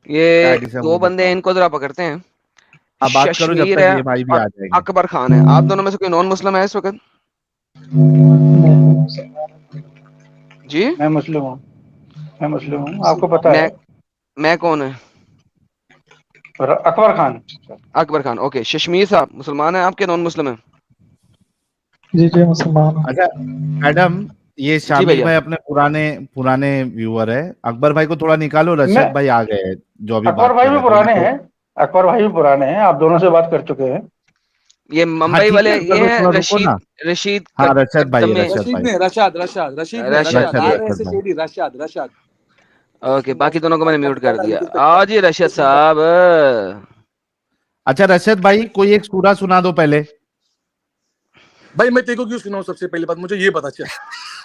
ये आईडी से दो मुझे बंदे हैं, बताओ। इनको जरा पकड़ते हैं। अब बात करो जब शशमीर तक है ये भाई भी और आ जाएंगे। अकबर खान है। आप दोनों में से कोई नॉन मुस्लिम है इस वक्त? जी मैं मुस्लिम हूँ, मैं मुस्लिम हूँ, आपको पता है। मैं कौन है? अकबर खान। अकबर खान। ओके, शशमीर साहब मुसलमान है आपके, नॉन मुस्लिम है? जी जी मुसलमान हूँ। अच्छा मैडम, ये जी शामिर भैया। भाई अपने पुराने पुराने व्यूअर है। अकबर भाई को थोड़ा निकालो, मैं रशद भाई आ गए हैं जो अभी अकबर बात भाई कर भी रहे थे पुराने उनको। हैं, अकबर भाई भी पुराने हैं, आप दोनों से बात कर चुके हैं। ये हाँ मुंबई ठीक है वाले अकबर ये भाई, हैं थोड़ा रुको रशीद ना। रशीद हाँ रशद भाई है, कदम। रशद रशीद भाई। ने रशाद रशाद रशीद ने रशाद रशाद रशद RS भाई। AD Rashad Rashad. ओके, बाकी दोनों को मैंने म्यूट कर दिया। रिस्पेक्ट आओ जी रशद साहब। अच्छा रशद भाई, कोई एक सूरा सुना दो पहले। भाई मैं तेरे को क्यों सुनाऊं? सबसे पहली बात मुझे ये पता चल,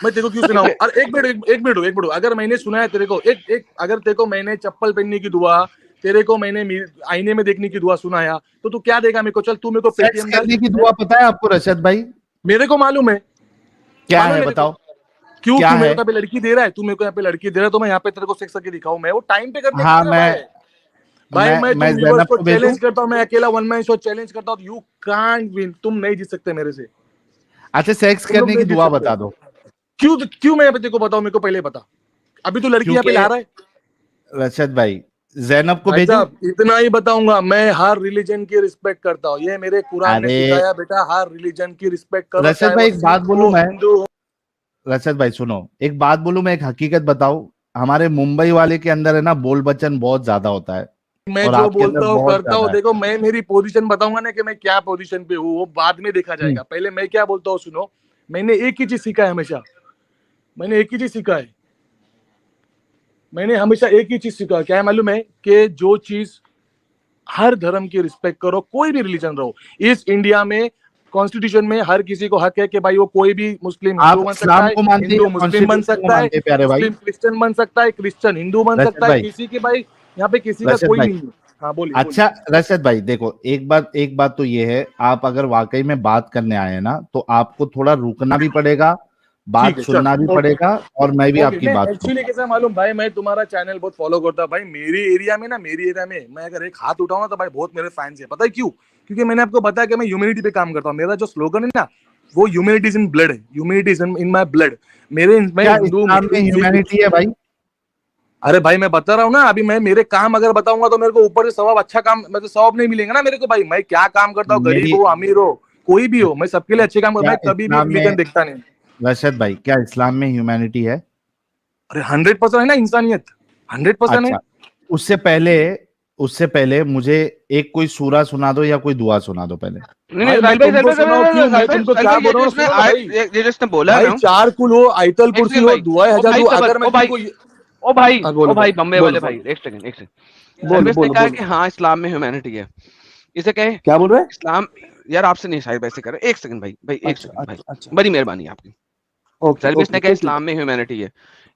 मैं तेरे को क्यों सुनाऊं? क्योंकि और एक मिनट अगर मैंने सुना है तेरे को, एक अगर तेरे को मैंने चप्पल पहनने की दुआ, तेरे को मैंने आईने में देखने की दुआ सुनाया, तो तू क्या देगा मेरे को? चल तू मेरे को सेक्स पेटीएम डाल। करने की दुआ पता है आपको रशद भाई? मेरे को मालूम है, क्या मालूम है है मेरे को। बताओ। क्यों क्या क्यों मेरे है? को यहाँ पे लड़की दे रहा है? तू मेरे को यहाँ पे लड़की दे रहा है तो मैं यहाँ पे तेरे को सेक्स करके दिखाऊं? मैं वो टाइम पे करने को हाँ दे रहा भाई। भाई मैं मैं तुम व्यूअर्स जैनब को को भेजूं? चैलेंज करता हूँ, मैं अकेला वन मैन शो चैलेंज करता हूँ, यू कांट विन, तुम नहीं जीत सकते मेरे से, अच्छा सेक्स तुम लोग करने की नहीं जीत दुआ सकते। बता दो। क्यों क्यों मैं तेरे को बताऊं? मेरे को पहले बता, अभी तो लड़की यहाँ पे क्योंकि ला रहा है। रशद भाई, जैनब को भाई भेजूं? साहब इतना ही बताऊंगा, मैं हर रिलीजन की रिस्पेक्ट करता हूँ, ये मेरे कुरान ने अरे सिखाया बेटा, हर रिलीजन की रिस्पेक्ट करो, रशद चाहे भाई वो एक बात सिख बोलूं हो, मैं। हिंदू हो। रशद भाई सुनो, एक बात बोलूं मैं, एक हकीकत बताऊं। हमारे मुंबई वाले के अंदर है ना बोल बचन बहुत ज्यादा होता है, मैं और जो आपके अंदर बोलता हूँ बहुत करता हूँ, ज्यादा है। देखो मैं मेरी पोजीशन बताऊंगा ना कि मैं क्या पोजीशन पे हूँ, वो बाद में देखा हम्म, जाएगा। पहले मैं क्या बोलता हूँ सुनो, मैंने एक ही चीज सीखा है हमेशा, मैंने एक ही चीज सीखा है, मैंने हमेशा एक ही चीज सीखा है। क्या है मालूम है? कि जो चीज, हर धर्म की रिस्पेक्ट करो, कोई भी रिलीजन रहो। इस इंडिया में कॉन्स्टिट्यूशन में हर किसी को हक है कि भाई वो कोई भी मुस्लिम हिंदू आप बन सकता इस्लाम है, को मानते हैं हिंदू या मुस्लिम बन कॉन्स्टिट्यूशन को सकता है, मानते हैं प्यारे भाई? मुस्लिम क्रिश्चियन बन सकता है, क्रिश्चियन हिंदू बन रशद सकता है, भाई, किसी के भाई यहाँ पे किसी का रशद कोई भाई, नहीं है। हाँ बोलिए अच्छा बोलिए। रशद भाई देखो, एक बात तो ये है, आप अगर वाकई में बात करने आए हैं ना तो आपको थोड़ा रुकना भी पड़ेगा, ठीक बात है चल, सुनना भी ओके पड़ेगा, और मैं भी ओके। आपकी नहीं बात एक्चुअली सुनूंगा। कैसा मालूम भाई, मैं तुम्हारा चैनल बहुत फॉलो करता हूँ भाई। मेरी एरिया में मैं अगर एक हाथ उठाऊं ना तो भाई बहुत मेरे फैंस है। पता है क्यों? क्योंकि मैंने आपको बताया कि मैं ह्यूमैनिटी पे काम करता हूँ। मेरा जो स्लोगन है ना, वो ह्यूमैनिटी इज इन ब्लड है, humanity is in my blood. मैं क्या हिंदू इस्लाम में मुस्लिम सिख। ह्यूमैनिटी है भाई? अरे भाई मैं बता रहा हूँ ना, अभी मैं मेरे काम अगर बताऊंगा तो मेरे को ऊपर से सवाब, अच्छा काम मतलब सवाब नहीं मिलेगा ना मेरे को। भाई मैं क्या काम करता हूँ, गरीब मेरी हो अमीर हो कोई भी हो, मैं सबके लिए अच्छे काम करता क्या हूँ, मैं कभी भी इस्लाम में, रिलीजन देखता नहीं। रशद भाई क्या इस्लाम में ह्यूमैनिटी है? अरे 100% है ना इंसानियत, 100% है। अच्छा, उससे पहले उससे पहले मुझे एक कोई सूरा सुना दो या कोई दुआ सुना दो पहले। नहीं नहीं, भाई मैं साहिल भाई तुमको सुनाऊं क्यों? मैं तुमको साहिल क्या भाई, बोल रहा हूँ सुनो ना भाई। ये जो इसने बोला है भाई ना। चार कुल हो, आयतल एक कुर्सी सेकंड हो, भाई। दुआ ओ हजार भाई दो, सबर, अगर मैं ओ भाई, तुमको ओ भाई, बोलो ओ भाई, बोलो बम्बे बोलो वाले भाई, बोलो एक सेकंड एक सेकंड। बोलो सर्विस ने बोलो कहा बोलो। कि हाँ इस्लाम में ह्यूमैनिटी है। इसे कहे क्या बोल रहे हैं? इस्लाम। यार आपसे नहीं साहिल भाई से कर रहे, एक सेकंड भाई, भाई एक अच्छा सेकंड भाई, अच्छा अच्छा, बड़ी मेहरबानी आपकी। ओके सर्विस ओके ने कहा टेक इट। इस्लाम में ह्यूमैनिटी है,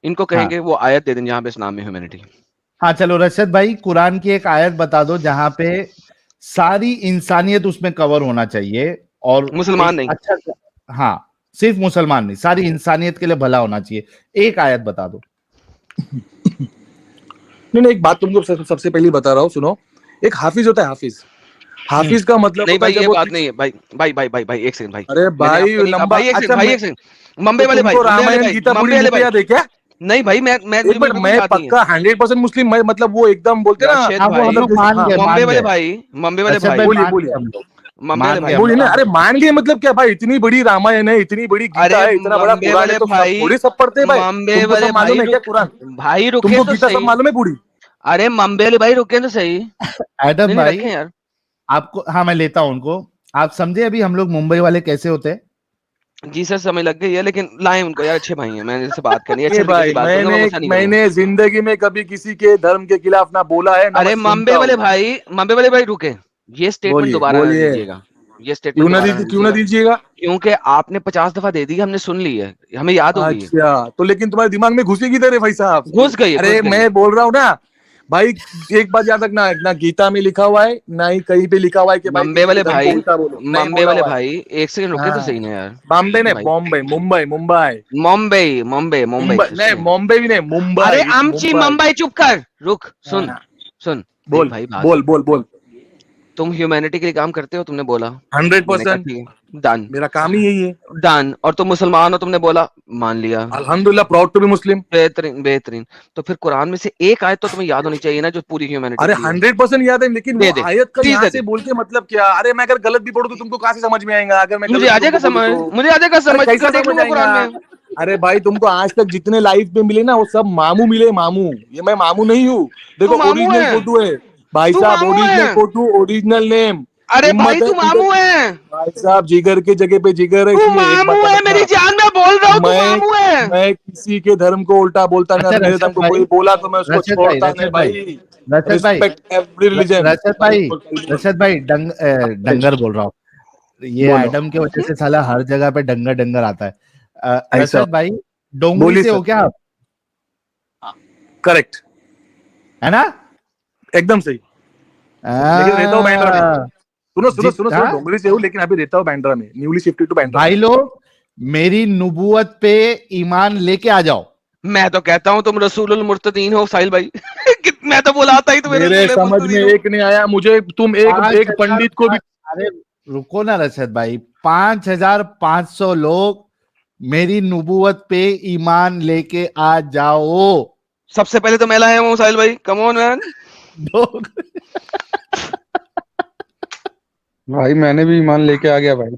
इनको हाँ कहेंगे वो आयत दे दें जहां पे इस्लाम में ह्यूमैनिटी है। हाँ, चलो रशद भाई कुरान की एक आयत बता दो जहां पे सारी इंसानियत उसमें कवर होना चाहिए, और मुसलमान एक नहीं। अच्छा, हाँ, सिर्फ मुसलमान नहीं, सारी इंसानियत के लिए भला होना चाहिए। एक आयत बता दो। नहीं नहीं, एक बात तुमको सबसे पहले बता रहा हूँ सुनो। एक हाफिज होता है, हाफिज, हाफिज का मतलब नहीं होता है भाई जब ये वो बात नहीं है भाई, भाई एक सेकंड भाई। अरे मैंने भाई आपको नहीं कहा लंबा, भाई, एक सेकंड अच्छा भाई, मैं एक सेकंड। मुंबई तो वाले भाई, तुमको मुंबई वाले रामायण भाई, गीता पूरी मुंबई वाले लिख के भाई। याद है क्या? नहीं भाई, मैं एक मेरे मिनट, को कुछ मैं याद नहीं है। पक्का 100% मुस्लिम, मैं मतलब वो एकदम बोलते ना। राशिद हाँ वो भाई, हम लोग मतलब मान हाँ गए, मुंबई मान वाले गए। भाई, मुंबई वाले रशद भाई, भाई बोलिए मान बोलिए गए हम लोग, मुंबई वाले मान गए भाई। हम बोलिए लोग ना। अरे आपको। मान गए मतलब क्या भाई? इतनी बड़ी रामायण है, इतनी बड़ी गीता अरे है, इतना बड़ा मुंबई कुरान है, वाले तो सब भाई, थोड़ी सब पढ़ते हैं भाई। मुंबई तुमको वाले सब भाई मालूम है क्या रुक, कुरान? भाई रुके तुमको तो गीता सब सही। मालूम है पूरी? अरे मुंबई वाले भाई रुके तो सही। एडम नहीं नहीं भाई रखे यार। आपको, हाँ मैं लेता हूं उनको। आप समझे अभी हम लोग मुंबई वाले कैसे होते हैं? जी सर समझ लग गई है, लेकिन लाए उनको यार, अच्छे भाई हैं, मैंने इनसे बात करनी है, अच्छे ये तरीके से भाई बात करूंगा, मैं गुस्सा नहीं करूंगा। मैंने जिंदगी में कभी किसी के धर्म के खिलाफ ना बोला है ना मैं अरे सुनता हूँ। मुंबई वाले भाई रुके। ये स्टेटमेंट बोलिए दोबारा ना बोलिए। दीजिएगा, ये स्टेटमेंट दोबारा ना क्यों ना दीजिएगा, दीजिएगा? क्योंकि आपने 50 दफा दे दी, हमने सुन ली है, हमें याद हो गई है। अच्छा तो लेकिन तुम्हारे दिमाग में घुसेगी किधर है भाई साहब? घुस गई है, घुस अरे गई है। मैं बोल रहा हूँ ना भाई, एक बात याद रखना, ना गीता में लिखा हुआ है ना ही कहीं पे लिखा हुआ है कि भाई मुंबई किसी के वाले धर्म को भाई, उल्टा बोलो, नहीं मुंबई बोला वाले हुआ है। भाई, एक सेकंड रुके तो सही हाँ, ना यार। बॉम्बे ने भाई बॉम्बे, मुंबई मुंबई मुंबई मुंबई नहीं, सुन। मुंबई भी नहीं, अरे मुंबई, इट्स आमची मुंबई। मुंबई, चुप कर, रुक सुन। हाँ, सुन बोल देख भाई बात, बोल बोल बोल तुम ह्यूमैनिटी के लिए काम करते हो, तुमने बोला, 100%। डन मेरा काम ही यही है। डन। और तुम मुसलमान हो, तुमने बोला, मान लिया, अल्हम्दुलिल्लाह, प्राउड टू बी मुस्लिम। बेहतरीन बेहतरीन। तो फिर कुरान में से एक आयत तो तुम्हें याद होनी चाहिए ना, जो पूरी ह्यूमैनिटी अरे के लिए है। 100% याद है, लेकिन दे वो दे, आयत का प्लीज यहाँ दे से दे। बोल के मतलब क्या? अरे मैं अगर गलत भी पढ़ूं तो तुमको कहाँ से समझ में आएगा? अगर मैं मुझे गलत आ भी जाएगा तुमको बोलूं समझ, तो मुझे आ जाएगा अरे समझ, कैसा मैं देख समझ लूंगा कुरान आएगा? में। अरे भाई, तुमको आज तक जितने लाइफ में मिले ना, वो सब मामू मिले, मामू। ये मैं मामू नहीं हूँ। तू देखो, मामू ओरिजिनल है, फोटो है भाई तू साहब, मामू ओरिजिनल है। Photo, original name. अरे भाई हिम्मत है तू जिगर, मामू है, भाई साहब जिगर के जगह पे जिगर है, तू इसलिए एक बात मामू का है, मेरी रखना। जान, मैं बोल रहा हूँ, तू मैं मामू है। मैं किसी के धर्म को उल्टा बोलता नहीं, अच्छा और मेरे धर्म रशद को भाई, कोई बोला तो मैं उसको रशद भाई, छोड़ता नहीं रशद भाई, भाई। रशद भाई, रिस्पेक्ट एवरी रिलीजन। रशद भाई, रशद भाई, डंगर बोल रहा हूँ। ये बोलो एडम की वजह से साला हर जगह पे डंगर डंगर आता है। ऐसा रशद भाई, डोंगरी बोलिए से सर। हो क्या आप? करेक्ट, है ना? एकदम सही। लेकिन रहता हूँ बांद्रा में। सुनो सुनो सुनो सुनो, डोंगरी से हूँ लेकिन अभी रहता हूँ बांद्रा में, न्यूली शिफ्टेड टू बांद्रा। भाई लोग, मेरी नुबुवत पे ईमान लेके आ जाओ। मैं तो कहता हूँ तुम रसूलुल मुर्तदीन हो साहिल भाई। मैं तो बुलाता ही तुम्हें मेरे रसूल समझ में मुर्तदीन हो। एक नहीं आया मुझे, तुम एक पंडित को भी। अरे रुको ना रशद भाई, 5,500 लोग मेरी नुबुवत पे ईमान लेके आ जाओ। सबसे पहले तो मैं लाया हूँ साहिल भाई, कम ऑन मैन। भाई मैंने भी ईमान लेके आ गया भाई।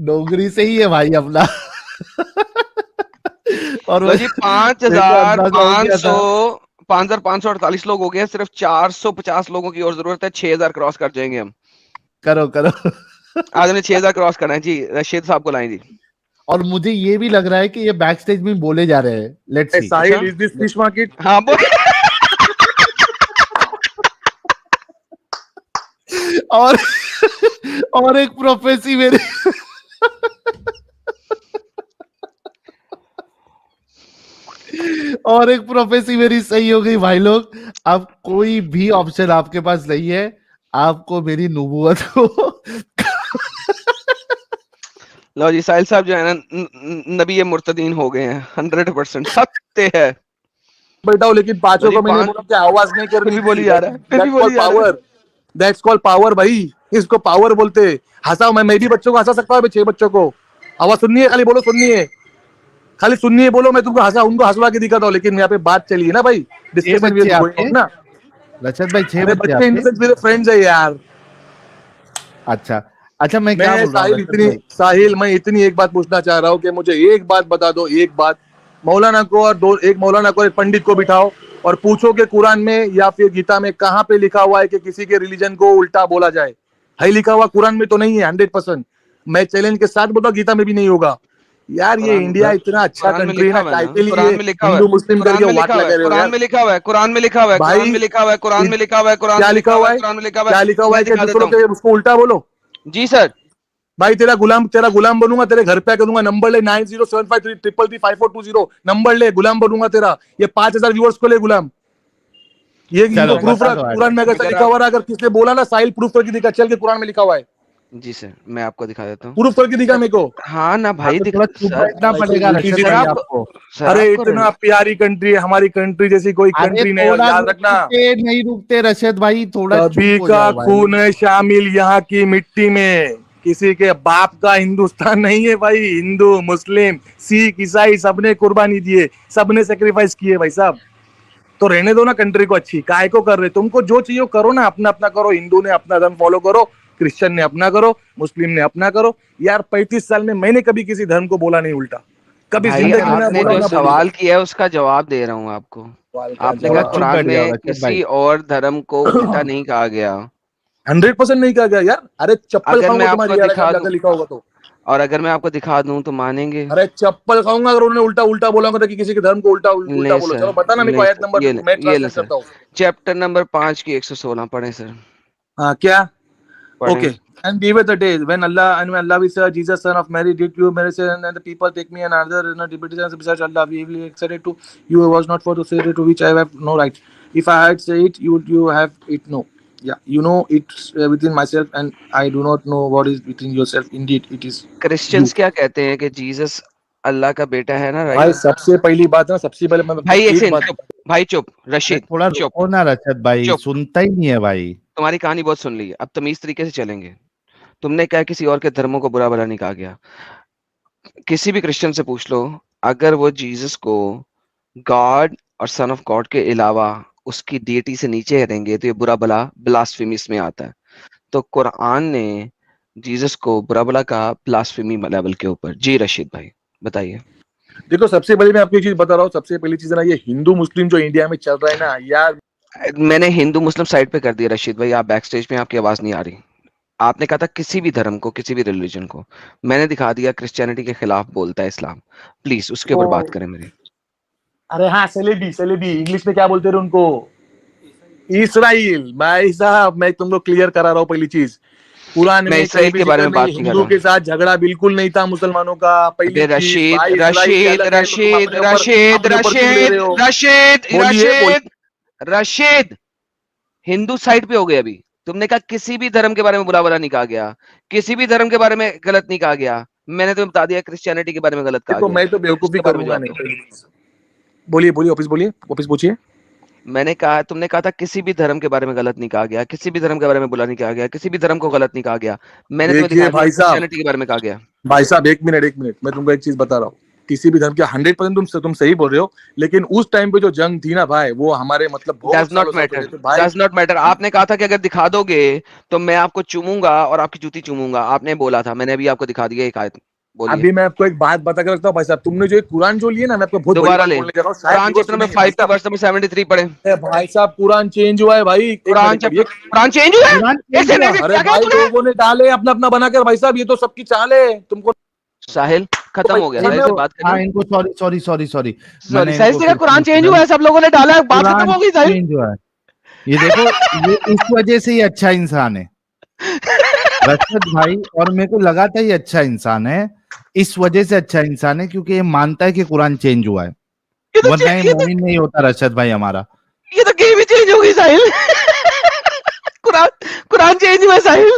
डोगरी से ही है भाई अपना। और लो जी, 5,548 लोग हो गए, सिर्फ 450 लोगों की और जरूरत है, 6,000 क्रॉस कर जाएंगे हम। करो करो। आज हमने 6,000 क्रॉस करना है जी, रशीद साहब को लाएं जी। और मुझे ये भी लग रहा है कि ये बैक स्टेज में बोले जा रहे हैं। Let's see. Sahil, is this fish market? हाँ बोल। और और एक प्रोफेसी मेरी और एक प्रोफेसी मेरी सही हो गई भाई लोग। अब कोई भी ऑप्शन आपके पास नहीं है, आपको मेरी नुबुवत को लो जी, साहिल साहब जो है ना, नबी मुर्तदीन हो गए हैं, 100% सत्य है। बैठा हूँ, लेकिन पांचों को मैंने बोला कि आवाज नहीं फिर करनी भी बोली जा रहा है, फिर भी बोली जा रहा है। पावर, दैट्स कॉल्ड पावर भाई, इसको पावर बोलते हैं। हंसाओ, मैं भी बच्चों को हंसा सकता हूँ, 6 बच्चों को। आवाज सुननी है, खाली बोलो सुननी है, खाली सुननी है, बोलो, मैं तुमको हंसा, उनको हंसवा के दिखाता हूँ। लेकिन यहाँ पे बात चली है ना भाई, डिस्कशन बच्चे आपके? ना। रशद भाई 6 अरे बच्चे बच्चे इन आपके? मेरे फ्रेंड्स है यार। अच्छा अच्छा, मैं क्या बोल रहा हूँ साहिल, मैं इतनी एक बात पूछना चाह रहा हूँ कि मुझे एक बात बता दो, एक बात। मौलाना को और एक मौलाना को, एक पंडित को बिठाओ और पूछो कि कुरान में या फिर गीता में कहाँ पे लिखा हुआ है कि किसी के रिलीजन को उल्टा बोला जाए? है लिखा हुआ? कुरान में तो नहीं है 100%। मैं चैलेंज के साथ बोलता हूँ, गीता में भी नहीं होगा यार। ये इंडिया इतना अच्छा कंट्री है ना, काय के लिए हिंदू मुस्लिम करके वाट लगा रहे हो कुरान यार? में लिखा हुआ है, कुरान में लिखा हुआ है, कुरान में लिखा हुआ है, कुरान में लिखा हुआ है, कुरान क्या में लिखा हुआ है? कुरान में लिखा हुआ है, क्या लिखा हुआ है कि मैं दिखा दूसरों देता के उसको उल्टा बोलो? हूं। जी सर। भाई तेरा गुलाम बनूंगा, तेरे घर पे आकर दूंगा। नंबर ले 9075335542 नंबर ले, गुलाम बनूंगा तेरा। ये 5,000 व्यूअर्स को ले गुलाम। ये चलो, प्रूफ रख, कुरान में अगर लिखा हुआ, अगर किसने बोला ना साहिल प्रूफ करके दिखा, चल के कुरान में लिखा हुआ है। जी सर, मैं आपको दिखा देता हूँ, प्रूफ करके दिखा मेरे को। हाँ ना भाई, थोड़ा चुप बैठना पड़ेगा रशद भाई आपको। अरे इतना प्यारी कंट्री है हमारी, कंट्री जैसी कोई कंट्री नहीं है, याद रखना। नहीं रुकते रशद भाई, थोड़ा सभी का खून है शामिल यहाँ की मिट्टी में, किसी के बाप का हिंदुस्तान नहीं है भाई। हिंदू, मुस्लिम, सिख, ईसाई सबने कुर्बानी दिए, सबने सेक्रीफाइस किए भाई साहब। तो रहने दो ना कंट्री को अच्छी, काय को कर रहे? तुमको जो चाहिए करो ना, अपना अपना करो। हिंदू ने अपना धर्म फॉलो करो, क्रिश्चियन ने अपना करो, मुस्लिम ने अपना करो। यार 35 साल में मैंने कभी किसी धर्म को बोला नहीं उल्टा, कभी जिंदगी में आपने बोला जो ना। सवाल किया है उसका जवाब दे रहा हूँ आपको। आपने कहा कुरान में किसी और धर्म को उल्टा नहीं कहा गया। 100% नहीं कहा गया यार। अरे चप्पल खाऊंगा तुम्हारी यार, अगर लिखा होगा तो। और अगर मैं आपको दिखा दूं तो मानेंगे? अरे चप्पल खाऊंगा अगर उन्होंने उल्टा उल्टा बोला होगा कि किसी के धर्म को उल्टा उल्टा बोलो। चलो बताना मेरे को आयत नंबर, मैं ट्रांसलेट करता हूं। चैप्टर नंबर 5 की 116 पढ़ें सर। हां क्या? Okay. And be with the day when Allah will say, Jesus son of Mary, did you marry and the people take me and another deputies besides Allah we will accept it to you was not for to say it to which I have no right. If I had said it, you have it no. Yeah, you know it's within myself and I do not know what is within yourself. Indeed, it is. Christians क्या कहते हैं कि Jesus अल्लाह का बेटा है ना, भाई right? सबसे पहली बात ना, सबसे पहले मैं भाई एक एक सेकंड, बात चुप भाई, चुप रशीद, थोड़ा चुप रुको ना रशद भाई, चुप। सुनता ही नहीं है भाई। तुम्हारी कहानी बहुत सुन ली, अब तमीज तरीके से चलेंगे। तुमने कहा किसी और के धर्मों को बुरा भला नहीं कहा गया। किसी भी क्रिश्चियन से पूछ लो, अगर वो जीसस को गॉड और सन ऑफ गॉड के अलावा उसकी डीटी से नीचे करेंगे तो ये बुरा भला ब्लास्फेमी में आता है। तो कुरान ने जीसस को बुरा भला कहा ब्लास्फेमी लेवल के ऊपर। जी रशीद भाई बताइए। देखो, सबसे पहले मैं आपको एक चीज बता रहा हूँ। सबसे पहली चीज ना, ये हिंदू मुस्लिम जो इंडिया में चल रहा है ना यार, मैंने हिंदू मुस्लिम साइड पे कर दिया रशीद भाई, आप बैक स्टेज में, आपकी आवाज नहीं आ रही। आपने कहा था किसी भी धर्म को, किसी भी रिलीजन को, मैंने दिखा दिया क्रिश्चियनिटी के खिलाफ बोलता है इस्लाम। प्लीज उसके ऊपर बात करें मेरी। अरे हाँ, सेलेबी इंग्लिश में क्या बोलते हैं उनको? इसराइल। भाई साहब, मैं तुमको क्लियर करा रहा हूँ पहली चीज। कुरान मैं में इसराइल के बारे में बात नहीं कर हिंदू रहा। के साथ झगड़ा बिल्कुल नहीं था मुसलमानों का। पहली अबे चीज, रशीद भाई रशीद रशीद रशीद रशीद रशीद रशीद रशीद हिंदू साइड पे हो गए अभी। तुमने कहा किसी भी धर्म के बारे में बुरा भला नहीं कहा गया, किसी भी धर्म के बारे में गलत नहीं कहा गया। मैंने तुम्हें बता दिया क्रिश्चियनिटी के बारे में गलत कहा देखो, गया। मैं तो बेवकूफी इसके बारे में करूंगा जवाब नहीं। बोलिए बोलिए, वापस पूछिए। मैंने कहा, तुमने कहा था किसी भी धर्म के बारे में गलत नहीं कहा गया, किसी भी धर्म के बारे में बुरा नहीं कहा गया, किसी भी धर्म को गलत नहीं कहा गया। मैंने तुम्हें देखिए दिखा दिया भाई साहब, क्रिश्चियनिटी के बारे में कहा गया। भाई साहब एक मिनट, मैं तुमको एक चीज बता रहा हूँ। किसी भी धर्म के 100% तुम सही बोल रहे हो, लेकिन उस टाइम पे जो जंग थी ना भाई, वो हमारे मतलब does not matter, does not matter. आपने कहा था कि अगर दिखा दोगे तो मैं आपको चूमूंगा और आपकी जूती चूमूंगा, आपने बोला था। मैंने अभी आपको दिखा दिया एक आयत। बोलिए। अभी मैं आपको एक बात बता के रखता हूँ भाई साहब। तुमने जो एक कुरान जो लिए ना, मैं आपको बहुत बड़ी दोबारा बात ले। बोलने जा रहा हूँ। कुरान चैप्टर में 5 के वर्स नंबर 73 पढ़े। भाई साहब, कुरान चेंज हुआ है भाई। कुरान चेंज हुआ है? कुरान चेंज ऐसे हुआ? नहीं, अरे क्या कहा भाई, तूने? लोगों ने डाले अपना अपना बनाकर। भाई साहब, ये तो सबकी चाल है। तुमको साहिल खत्म हो गया, साहिल से बात हाँ, करिए। इनको सॉरी सॉरी साहिल से कहा कुरान चेंज हुआ है, सब लोगों ने डाला, बात खत्म हो गई साहिल। चेंज हुआ है। ये देखो, ये इस वजह से ही अच्छा इंसान है रशद भाई, और मेरे को लगा था ये अच्छा इंसान है, इस वजह से अच्छा इंसान है क्योंकि ये मानता है कि कुरान चेंज हुआ है, वरना ये मोमिन नहीं होता रशद भाई हमारा। ये तो गेम ही चेंज हो गई साहिल। कुरान चेंज हुआ है साहिल।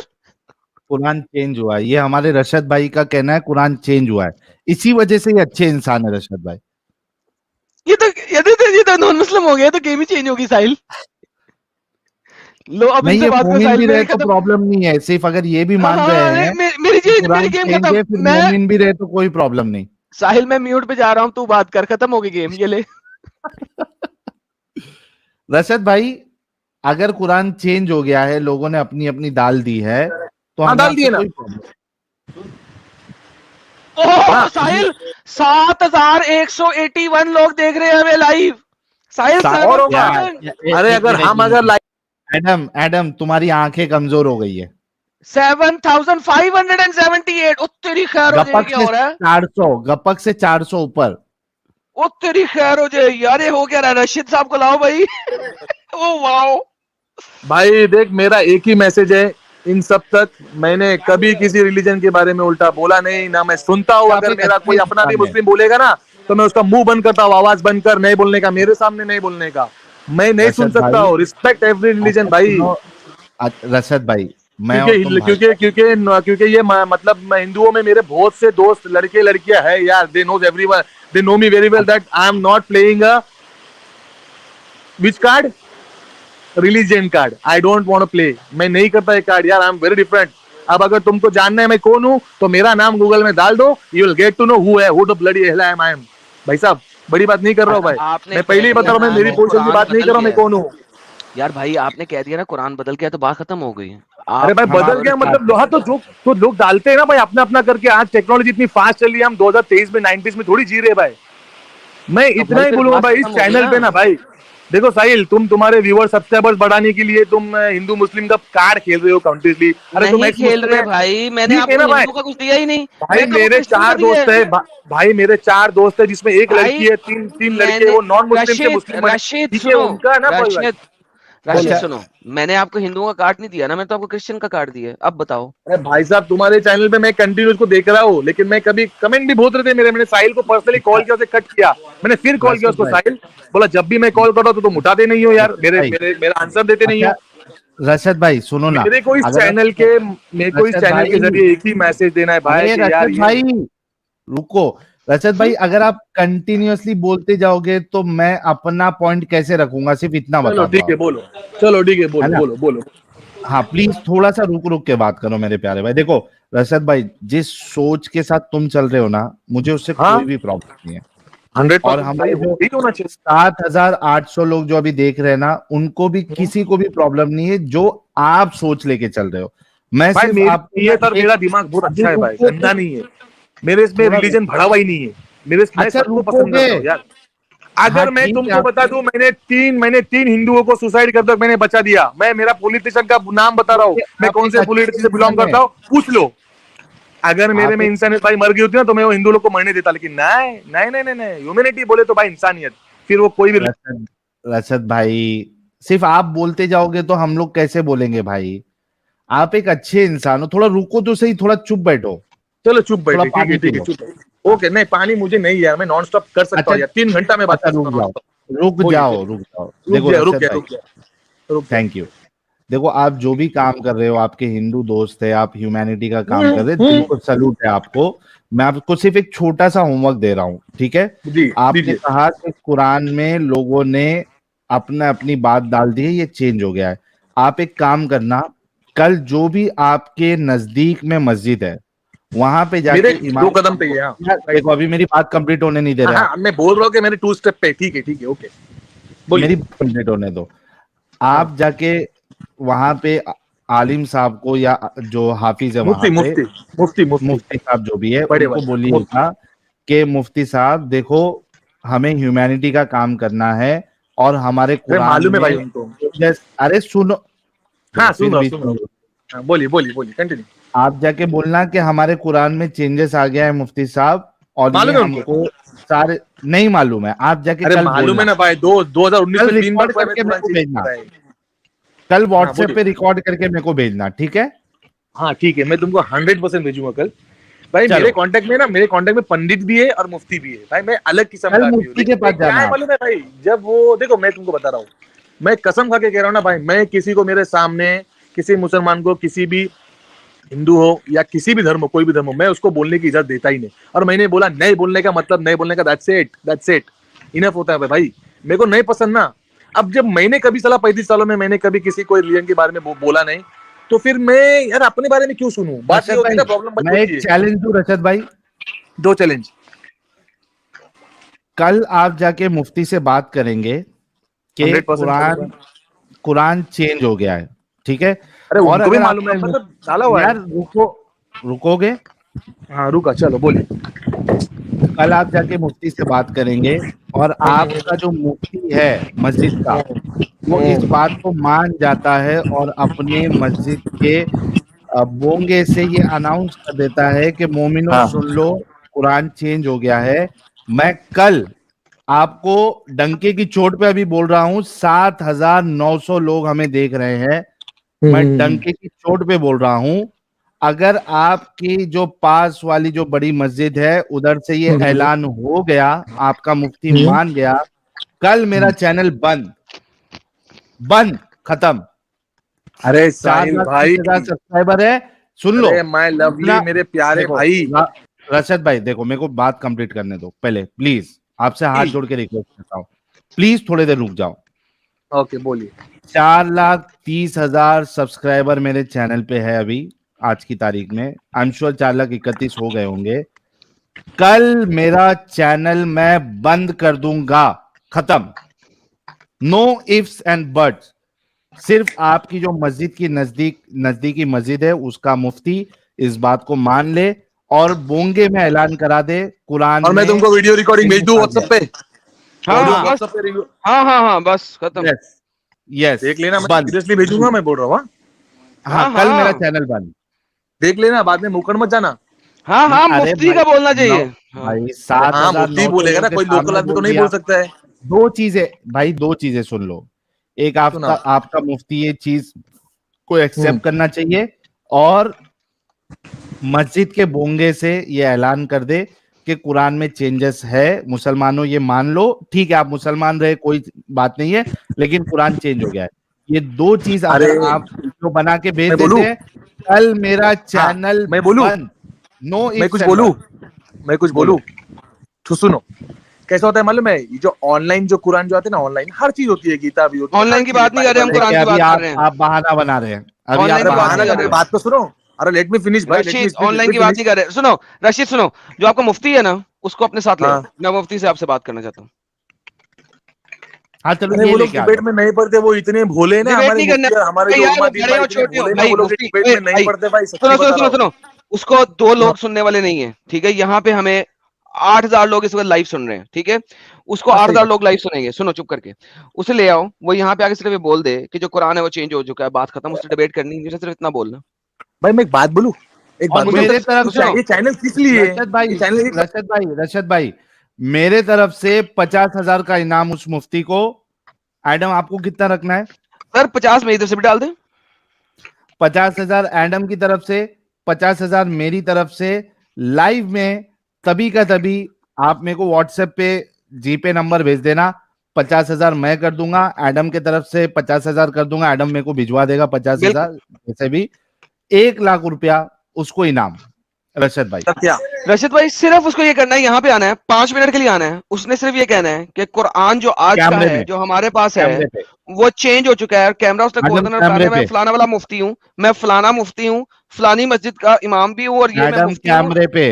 कुरान चेंज हुआ है, ये हमारे रशद भाई का कहना है, कुरान चेंज हुआ है, इसी वजह से ये अच्छे इंसान है रशद भाई। ये तो नॉन मुस्लिम हो गया, तो गेम ही चेंज होगी साहिल। लो अब नहीं, इनसे ये बात करो मोमिन साहिल। भी मेरी रहे तो खत्म। प्रॉब्लम नहीं है, सिर्फ अगर ये भी मान हाँ, रहे हैं मेरी कुरान गेम चेंज है, खत्म। फिर मैं मोमिन भी रहे तो कोई प्रॉब्लम नहीं। साहिल मैं म्यूट पे जा रहा हूँ, तू बात कर, खत्म हो गई गेम। ये ले। रशद भाई, अगर कुरान चेंज हो गया है, लोगों ने अपनी अपनी डाल दी है, तो हाँ, हमें डाल दिए आपसे ना। कोई प्रॉब्लम। ओह साहिल 7181 लोग देख रहे हैं हमें लाइव। साहिल और होगा। अरे एक अगर मिनट, हम एक अगर मिनट। एडम तुम्हारी आंखें कमजोर हो गई है। 7578। ओ तेरी खैर हो जाए, गपक क्या से हो रहा है? 400, गपक से 400 ऊपर। ओ तेरी खैर हो जाए यार, ये हो क्या रहा है? रशीद साहब को लाओ भाई। ओ वाओ भाई देख, मेरा एक ही मैसेज है इन सब तक। मैंने कभी किसी रिलीजन के बारे में उल्टा बोला नहीं, ना मैं सुनता हूँ। आप अगर एक मेरा अच्छा कोई अपना भी इंसान है। मुस्लिम बोलेगा ना, तो मैं उसका मुंह बंद करता हूँ, आवाज बंद कर, नहीं बोलने का, मेरे सामने नहीं बोलने का। मैं नहीं सुन रशद सकता भाई, हूँ। रिस्पेक्ट एवरी रिलीजन भाई। सुनो, रशद भाई, मैं और तुम भाई, क्योंकि ये मतलब हिंदुओं में मेरे बहुत से दोस्त लड़के लड़कियां है यार। They knows everyone, they know me very well that I am not playing a which card, religion card. I don't want to play. मैं नहीं करता ये कार्ड यार। I am very different. अब अगर तुमको जानना है मैं कौन हूँ, तो मेरा नाम गूगल में डाल दो, you will get to know who the bloody hell I am. भाई साहब, बड़ी बात नहीं कर रहा हूँ भाई। मैं पहले ही बता रहा हूँ, मैं मेरी पोजीशन की बात नहीं कर रहा हूँ, मैं कौन हूँ। यार भाई, आपने कह दिया ना कुरान बदल गया, तो बात खत्म हो गई। अरे भाई, बदल गया मतलब लोहा तो जो लोग डालते हैं ना भाई, अपना अपना करके। आज टेक्नोलॉजी इतनी फास्ट चल रही है, हम 2023 में 90s में थोड़ी जी रहे भाई। मैं इतना ही बोलूंगा भाई इस चैनल पे ना भाई। देखो साहिल, तुम्हारे व्यूअर सब्सक्राइबर्स बढ़ाने के लिए तुम हिंदू मुस्लिम का कार्ड खेल रहे हो काउंटिसली। अरे तुम खेल रहे भाई, मैंने आपको हिंदू का कुछ दिया ही नहीं भाई। मेरे 4 दोस्त है भाई, मेरे 4 दोस्त है, जिसमें एक लड़की है, तीन लड़के, वो नॉन मुस्लिम से मुस्लिम। रशीद उनका ना रशीद सुनो, मैंने आपको हिंदुओं का कार्ड नहीं दिया ना, मैं तो आपको क्रिश्चियन का कार्ड दिया। अब बताओ। अरे भाई साहब, तुम्हारे चैनल पे मैं कंटिन्यू उसको देख रहा हूँ, लेकिन मैं कभी कमेंट भी बहुत रहे थे मेरे। मैंने साहिल को पर्सनली कॉल किया, उसे कट किया। मैंने फिर कॉल किया उसको। साहिल बोला जब भी मैं कॉल कर रहा हूँ तो तुम उठाते नहीं हो यार, मेरा आंसर देते नहीं हो। रशद भाई सुनो ना, मेरे को इस चैनल के जरिए एक ही मैसेज देना है भाई। रशद भाई रुको, रशद भाई अगर आप कंटिन्यूअसली बोलते जाओगे तो मैं अपना पॉइंट कैसे रखूंगा, सिर्फ इतना चलो बता दो ठीक है आप। बोलो, चलो ठीक है है बोलो ना? बोलो बोलो। हाँ प्लीज थोड़ा सा रुक रुक के बात करो मेरे प्यारे भाई। देखो रशद भाई, जिस सोच के साथ तुम चल रहे हो ना, मुझे उससे हाँ कोई भी प्रॉब्लम नहीं है। 100% और भाई हमारे जो ठीक होना चाहिए। 7,800 लोग जो अभी देख रहे हैं ना, उनको भी किसी को भी प्रॉब्लम नहीं है जो आप सोच लेके चल रहे हो। मैं भाई सिर्फ मेरी आपको नीयत और एक मेरा दिमाग बहुत अभी अच्छा है भाई, रुको गंदा तो नहीं है। मेरे इसमें थोड़ा रिलीजन भरा हुआ ही नहीं है। मैं अच्छा सबको पसंद रुकोगे? करता हूँ यार। हाँ अगर मैं ठीक है तुमको आप बता दूं, मैंने तीन हिंदुओं को सुसाइड कर दो, मैंने बचा दिया। मैं मेरा पॉलिटिशियन का नाम बता रहा हूँ, मैं आप कौन एक से अच्छे पॉलिटिक्स से बिलोंग इंसान है। करता हूँ, पूछ लो। अगर मेरे आप में एक इंसानियत भाई मर गई होती ना, तो मैं वो हिंदू लोग को मरने देता। लेकिन नहीं नहीं नहीं नहीं नहीं, ह्यूमैनिटी बोले तो भाई इंसानियत, फिर वो कोई भी। रशद रशद भाई, सिर्फ आप बोलते जाओगे तो हम लोग कैसे बोलेंगे भाई? आप एक अच्छे इंसान हो, थोड़ा रुको तो सही, थोड़ा चुप बैठो, चलो चुप थोड़ा बैठे, पानी पी ठीक है लो। चुप बैठे। ओके, नहीं पानी मुझे नहीं यार, मैं नॉन स्टॉप कर सकता अच्छा हूँ यार, 3 घंटा में बात अच्छा कर सकता रुक हूँ नॉन जाओ, स्टॉप। रुक बोलिए जाओ, बोलिए। रुक जाओ। देखो रुक रशद गया भाई, रुक गया रुक गया। Thank you. देखो आप जो भी काम कर रहे हो, आपके हिंदू दोस्त है, आप ह्यूमैनिटी का काम कर रहे हैं, दिल हम्म। को सल्यूट है आपको। मैं आपको सिर्फ एक छोटा सा होमवर्क दे रहा हूँ, ठीक है? जी आपने दीजिए। कहा कि कुरान में लोगों ने अपना अपनी बात डाल दी है, ये चेंज हो गया है। आप एक काम करना, कल जो भी आपके नजदीक में मस्जिद है, वहां पे मेरे जाके इमाम 2 कदम पे साहब ही है, हाँ को, यार राइट। देखो अभी मेरी बात कंप्लीट होने नहीं दे हाँ रहे आप। हाँ, मैं बोल रहा हूँ कि मेरे 2 स्टेप पे। ठीक है ओके, बोलिए। मेरी बात कंप्लीट होने दो। हाँ आप जाके वहां पे आलिम साहब को या जो हाफिज है वहां मुफ्ती पे, मुफ्ती मुफ्ती मुफ्ती मुफ्ती साहब जो भी है, बड़े उनको वाले मुफ्ती। बोलिएगा कि मुफ्ती साहब देखो, हमें ह्यूमैनिटी का काम करना है और हमारे अरे कुरान मालूम है भाई में उनको। अरे सुनो, हाँ देखो सुन फिर रहा हूँ भी सुन रहा सुन हूँ। लो। हाँ, बोलिए बोलिए बोलिए कंटिन्यू। आप जाके बोलना कि हमारे कुरान में चेंजेस आ गया है मुफ्ती साहब, और ये मालूम है उनको। हमको सारे नहीं मालूम है। आप जाके अरे कल मालूम है बोलना, ना भाई, 2019 कल में 3 बार रिकॉर्ड हुआ है, मैं करके मेरे कुरान को चेंज भेजना, करता है। कल हाँ व्हाट्सएप बोलिए। पे रिकॉर्ड करके मेरे को भेजना, ठीक है? हाँ ठीक है, मैं तुमको 100% भेजूंगा कल। भाई चलो मेरे कांटेक्ट में पंडित भी है और मुफ्ती भी है भाई, मैं अलग किस्म कल का आदमी हूँ। मुफ्ती के लेकिन पास क्या जाना है आप। मालूम है भाई, जब वो देखो, मैं तुमको बता रहा हूँ, मैं कसम खा के कह रहा हूँ ना भाई, मैं किसी को मेरे सामने, किसी मुसलमान को, किसी भी हिंदू हो या किसी भी धर्म हो, कोई भी धर्म हो, मैं उसको बोलने की इजाजत देता ही नहीं। और मैंने बोला नहीं बोलने का मतलब नहीं बोलने का, दैट्स इट, इनफ होता है भाई। मेरे को नहीं पसंद ना। अब जब मैंने कभी साला 35 सालों में मैंने कभी किसी कोई रिलीजन के बारे में बोला नहीं, तो फिर मैं यार अपने बारे में क्यों सुनूं? बात ये रशद होती है भाई, ना, प्रॉब्लम बात मैं होती एक है। चैलेंज दूं रशद भाई। दो चैलेंज। कल आप जाके मुफ्ती से बात करेंगे कि 100% कुरान करूंगा। कुरान चेंज हो गया है, ठीक है? अरे और उनको भी अगर मालूम है, आपका मैं तो डाला हुआ है। यार रुको, रुकोगे? हाँ रुका, चलो बोलिए। कल आप जाके मुफ्ती से बात करेंगे और आपका जो मुफ्ती है मस्जिद का, वो इस बात को मान जाता है और अपने मस्जिद के बोंगे से ये अनाउंस कर देता है कि मोमिनो हाँ सुन लो, कुरान चेंज हो गया है। मैं कल आपको डंके की चोट पे अभी बोल रहा हूं, 7,900 लोग हमें देख रहे हैं। मैं डंके की चोट पे बोल रहा हूं, अगर आपकी जो पास वाली जो बड़ी मस्जिद है उधर से ये ऐलान हो गया, आपका मुफ्ती मान गया, कल मेरा चैनल बंद, बंद, खत्म। अरे चार साहिल लाख तीस भाई, हजार सब्सक्राइबर है, सुन लो। अरे माय लवली इतना मेरे प्यारे देखो भाई। रशद भाई, देखो मेरे को बात कंप्लीट करने दो पहले, प्लीज आपसे हाथ जोड़ के रिक्वेस्ट करता हूँ, प्लीज थोड़ी देर रुक जाओ। ओके बोलिए। 4,30,000 सब्सक्राइबर मेरे चैनल पे है अभी, आज की तारीख में। आई एम श्योर 4,31,000 हो गए होंगे। कल मेरा चैनल मैं बंद कर दूंगा, खत्म। No ifs and buts. सिर्फ आपकी जो मस्जिद की नजदीकी मस्जिद है, उसका मुफ्ती इस बात को मान ले और बोंगे में ऐलान करा दे, कुरान और मैं में तुमको वीडियो रिकॉर्डिंग भेज दूं व्हाट्सएप पे, हाँ ऑडियो हाँ बस, व्हाट्सएप पे हाँ बस खत्म। यस यस देख लेना। मैं बंद। सीरियसली भेजूंगा, मैं बोल रहा हूँ। हाँ हाँ कल मेरा हाँ चैनल बंद। देख लेना, बाद में मुकर मत जाना। हाँ अरे मुफ्ती भाई का बोलना नौ चाहिए। हाँ भाई अरे सात हाँ, हजार मुफ्ती नौ सौ बोलेगा लोगों ना, के कोई लोकल सामने आदमी तो बोल नहीं बोल दिया। सकता है। दो चीजें भाई, दो चीजें सुन लो। एक आपका सुनाओ। आपका मुफ्ती ये चीज को हम्म। एक्सेप्ट करना चाहिए और मस्जिद के बोंगे से ये ऐलान कर दे कि कुरान में चेंजेस है। मुसलमानों ये मान लो, ठीक है आप मुसलमान रहे कोई बात नहीं है, लेकिन कुरान चेंज हो गया है। ये दो चीज अरे अगर आप वीडियो बना के भेज मैं देते बोलूं? हैं, कल मेरा हाँ चैनल मैं बोलूं? बंद। नो मैं इफ्स कुछ एंड बोलूं? बट। मैं कुछ बोलो। बोलूं? तो सुनो कैसा होता है मालूम है, ये जो ऑनलाइन जो कुरान जो आते हैं ना, ऑनलाइन हर चीज होती है, गीता भी होती है, ऑनलाइन की बात नहीं कर रहे हम, देखिए, कुरान की अभी बात कर रहे हैं। आप बहाना बना रहे हैं, अभी ऑनलाइन आप की बात बहाना नहीं कर बना रहे रहे हो। बात तो सुनो, अरे लेट मी फिनिश भाई, रशीद ऑनलाइन की बात नहीं कर रहे। सुनो रशीद, सुनो, जो आपका मुफ्ती है ना उसको अपने साथ ले आओ। हाँ। मैं मुफ्ती से आपसे बात करना चाहता हूँ। हाँ चलो अरे ये वो लोग लेके आ डिबेट जाओ। में नहीं पढ़ते, वो इतने भोले ना, डिबेट हमारे नहीं करना मुफ्ती और हमारे भाई जो यार, वो उम्मती बड़े भाई हो इतने छोटे हो भोले ना, भाई, वो लोग मुफ्ती डिबेट में नहीं भाई पढ़ते भाई, सुनो सच्ची सुनो बता रहा सुनो हूँ। सुनो, उसको 2 लोग सुनने वाले नहीं है, ठीक है? यहाँ पे हमें 8,000 लोग इस वक्त लाइव सुन रहे हैं, ठीक है? उसको हाँ, सही 8,000 बात। लोग लाइव सुनेंगे। सुनो चुप करके, उसे ले आओ, वो यहाँ पे आके सिर्फ ये बोल दे कि जो कुरान है वो चेंज हो चुका है, बात खत्म। उससे डिबेट करनी मुझे सिर्फ इतना बोलना। भाई मैं एक बात बोलूं, एक और बात बोलूं, मेरे तरफ से ये चैनल किस लिए है? रशद भाई, ये चैनल रशद भाई मेरे तरफ से 50,000 का इनाम उस मुफ्ती को। एडम आपको कितना रखना है? सर 50 मेरी तरफ से भी डाल दे। 50,000 एडम की तरफ से, 50,000 मेरी तरफ से। लाइव में तभी का तभी आप मेरे को व्हाट्सएप पे जीपे नंबर भेज देना। 50,000 मैं कर दूंगा, एडम की तरफ से 50,000 कर दूंगा, एडम मेरे को भिजवा देगा 50,000। जैसे भी 1,00,000 रुपया उसको इनाम। रशद भाई, क्या? रशीद भाई सिर्फ उसको ये करना है, यहाँ पे आना है, 5 मिनट के लिए आना है। उसने सिर्फ ये कहना है कि कुरान जो आज का कैमरे है, में, जो हमारे पास है, कैमरे पे, वो चेंज हो चुका है। और कैमरा उसने खोल मैडम देना, कैमरे मैं पे, फलाना वाला मुफ्ती हूँ, मैं फलाना मुफ्ती हूँ, फलानी मस्जिद का इमाम भी हूँ, और ये मैं मैडम मुफ्ती हूँ। कैमरे पे,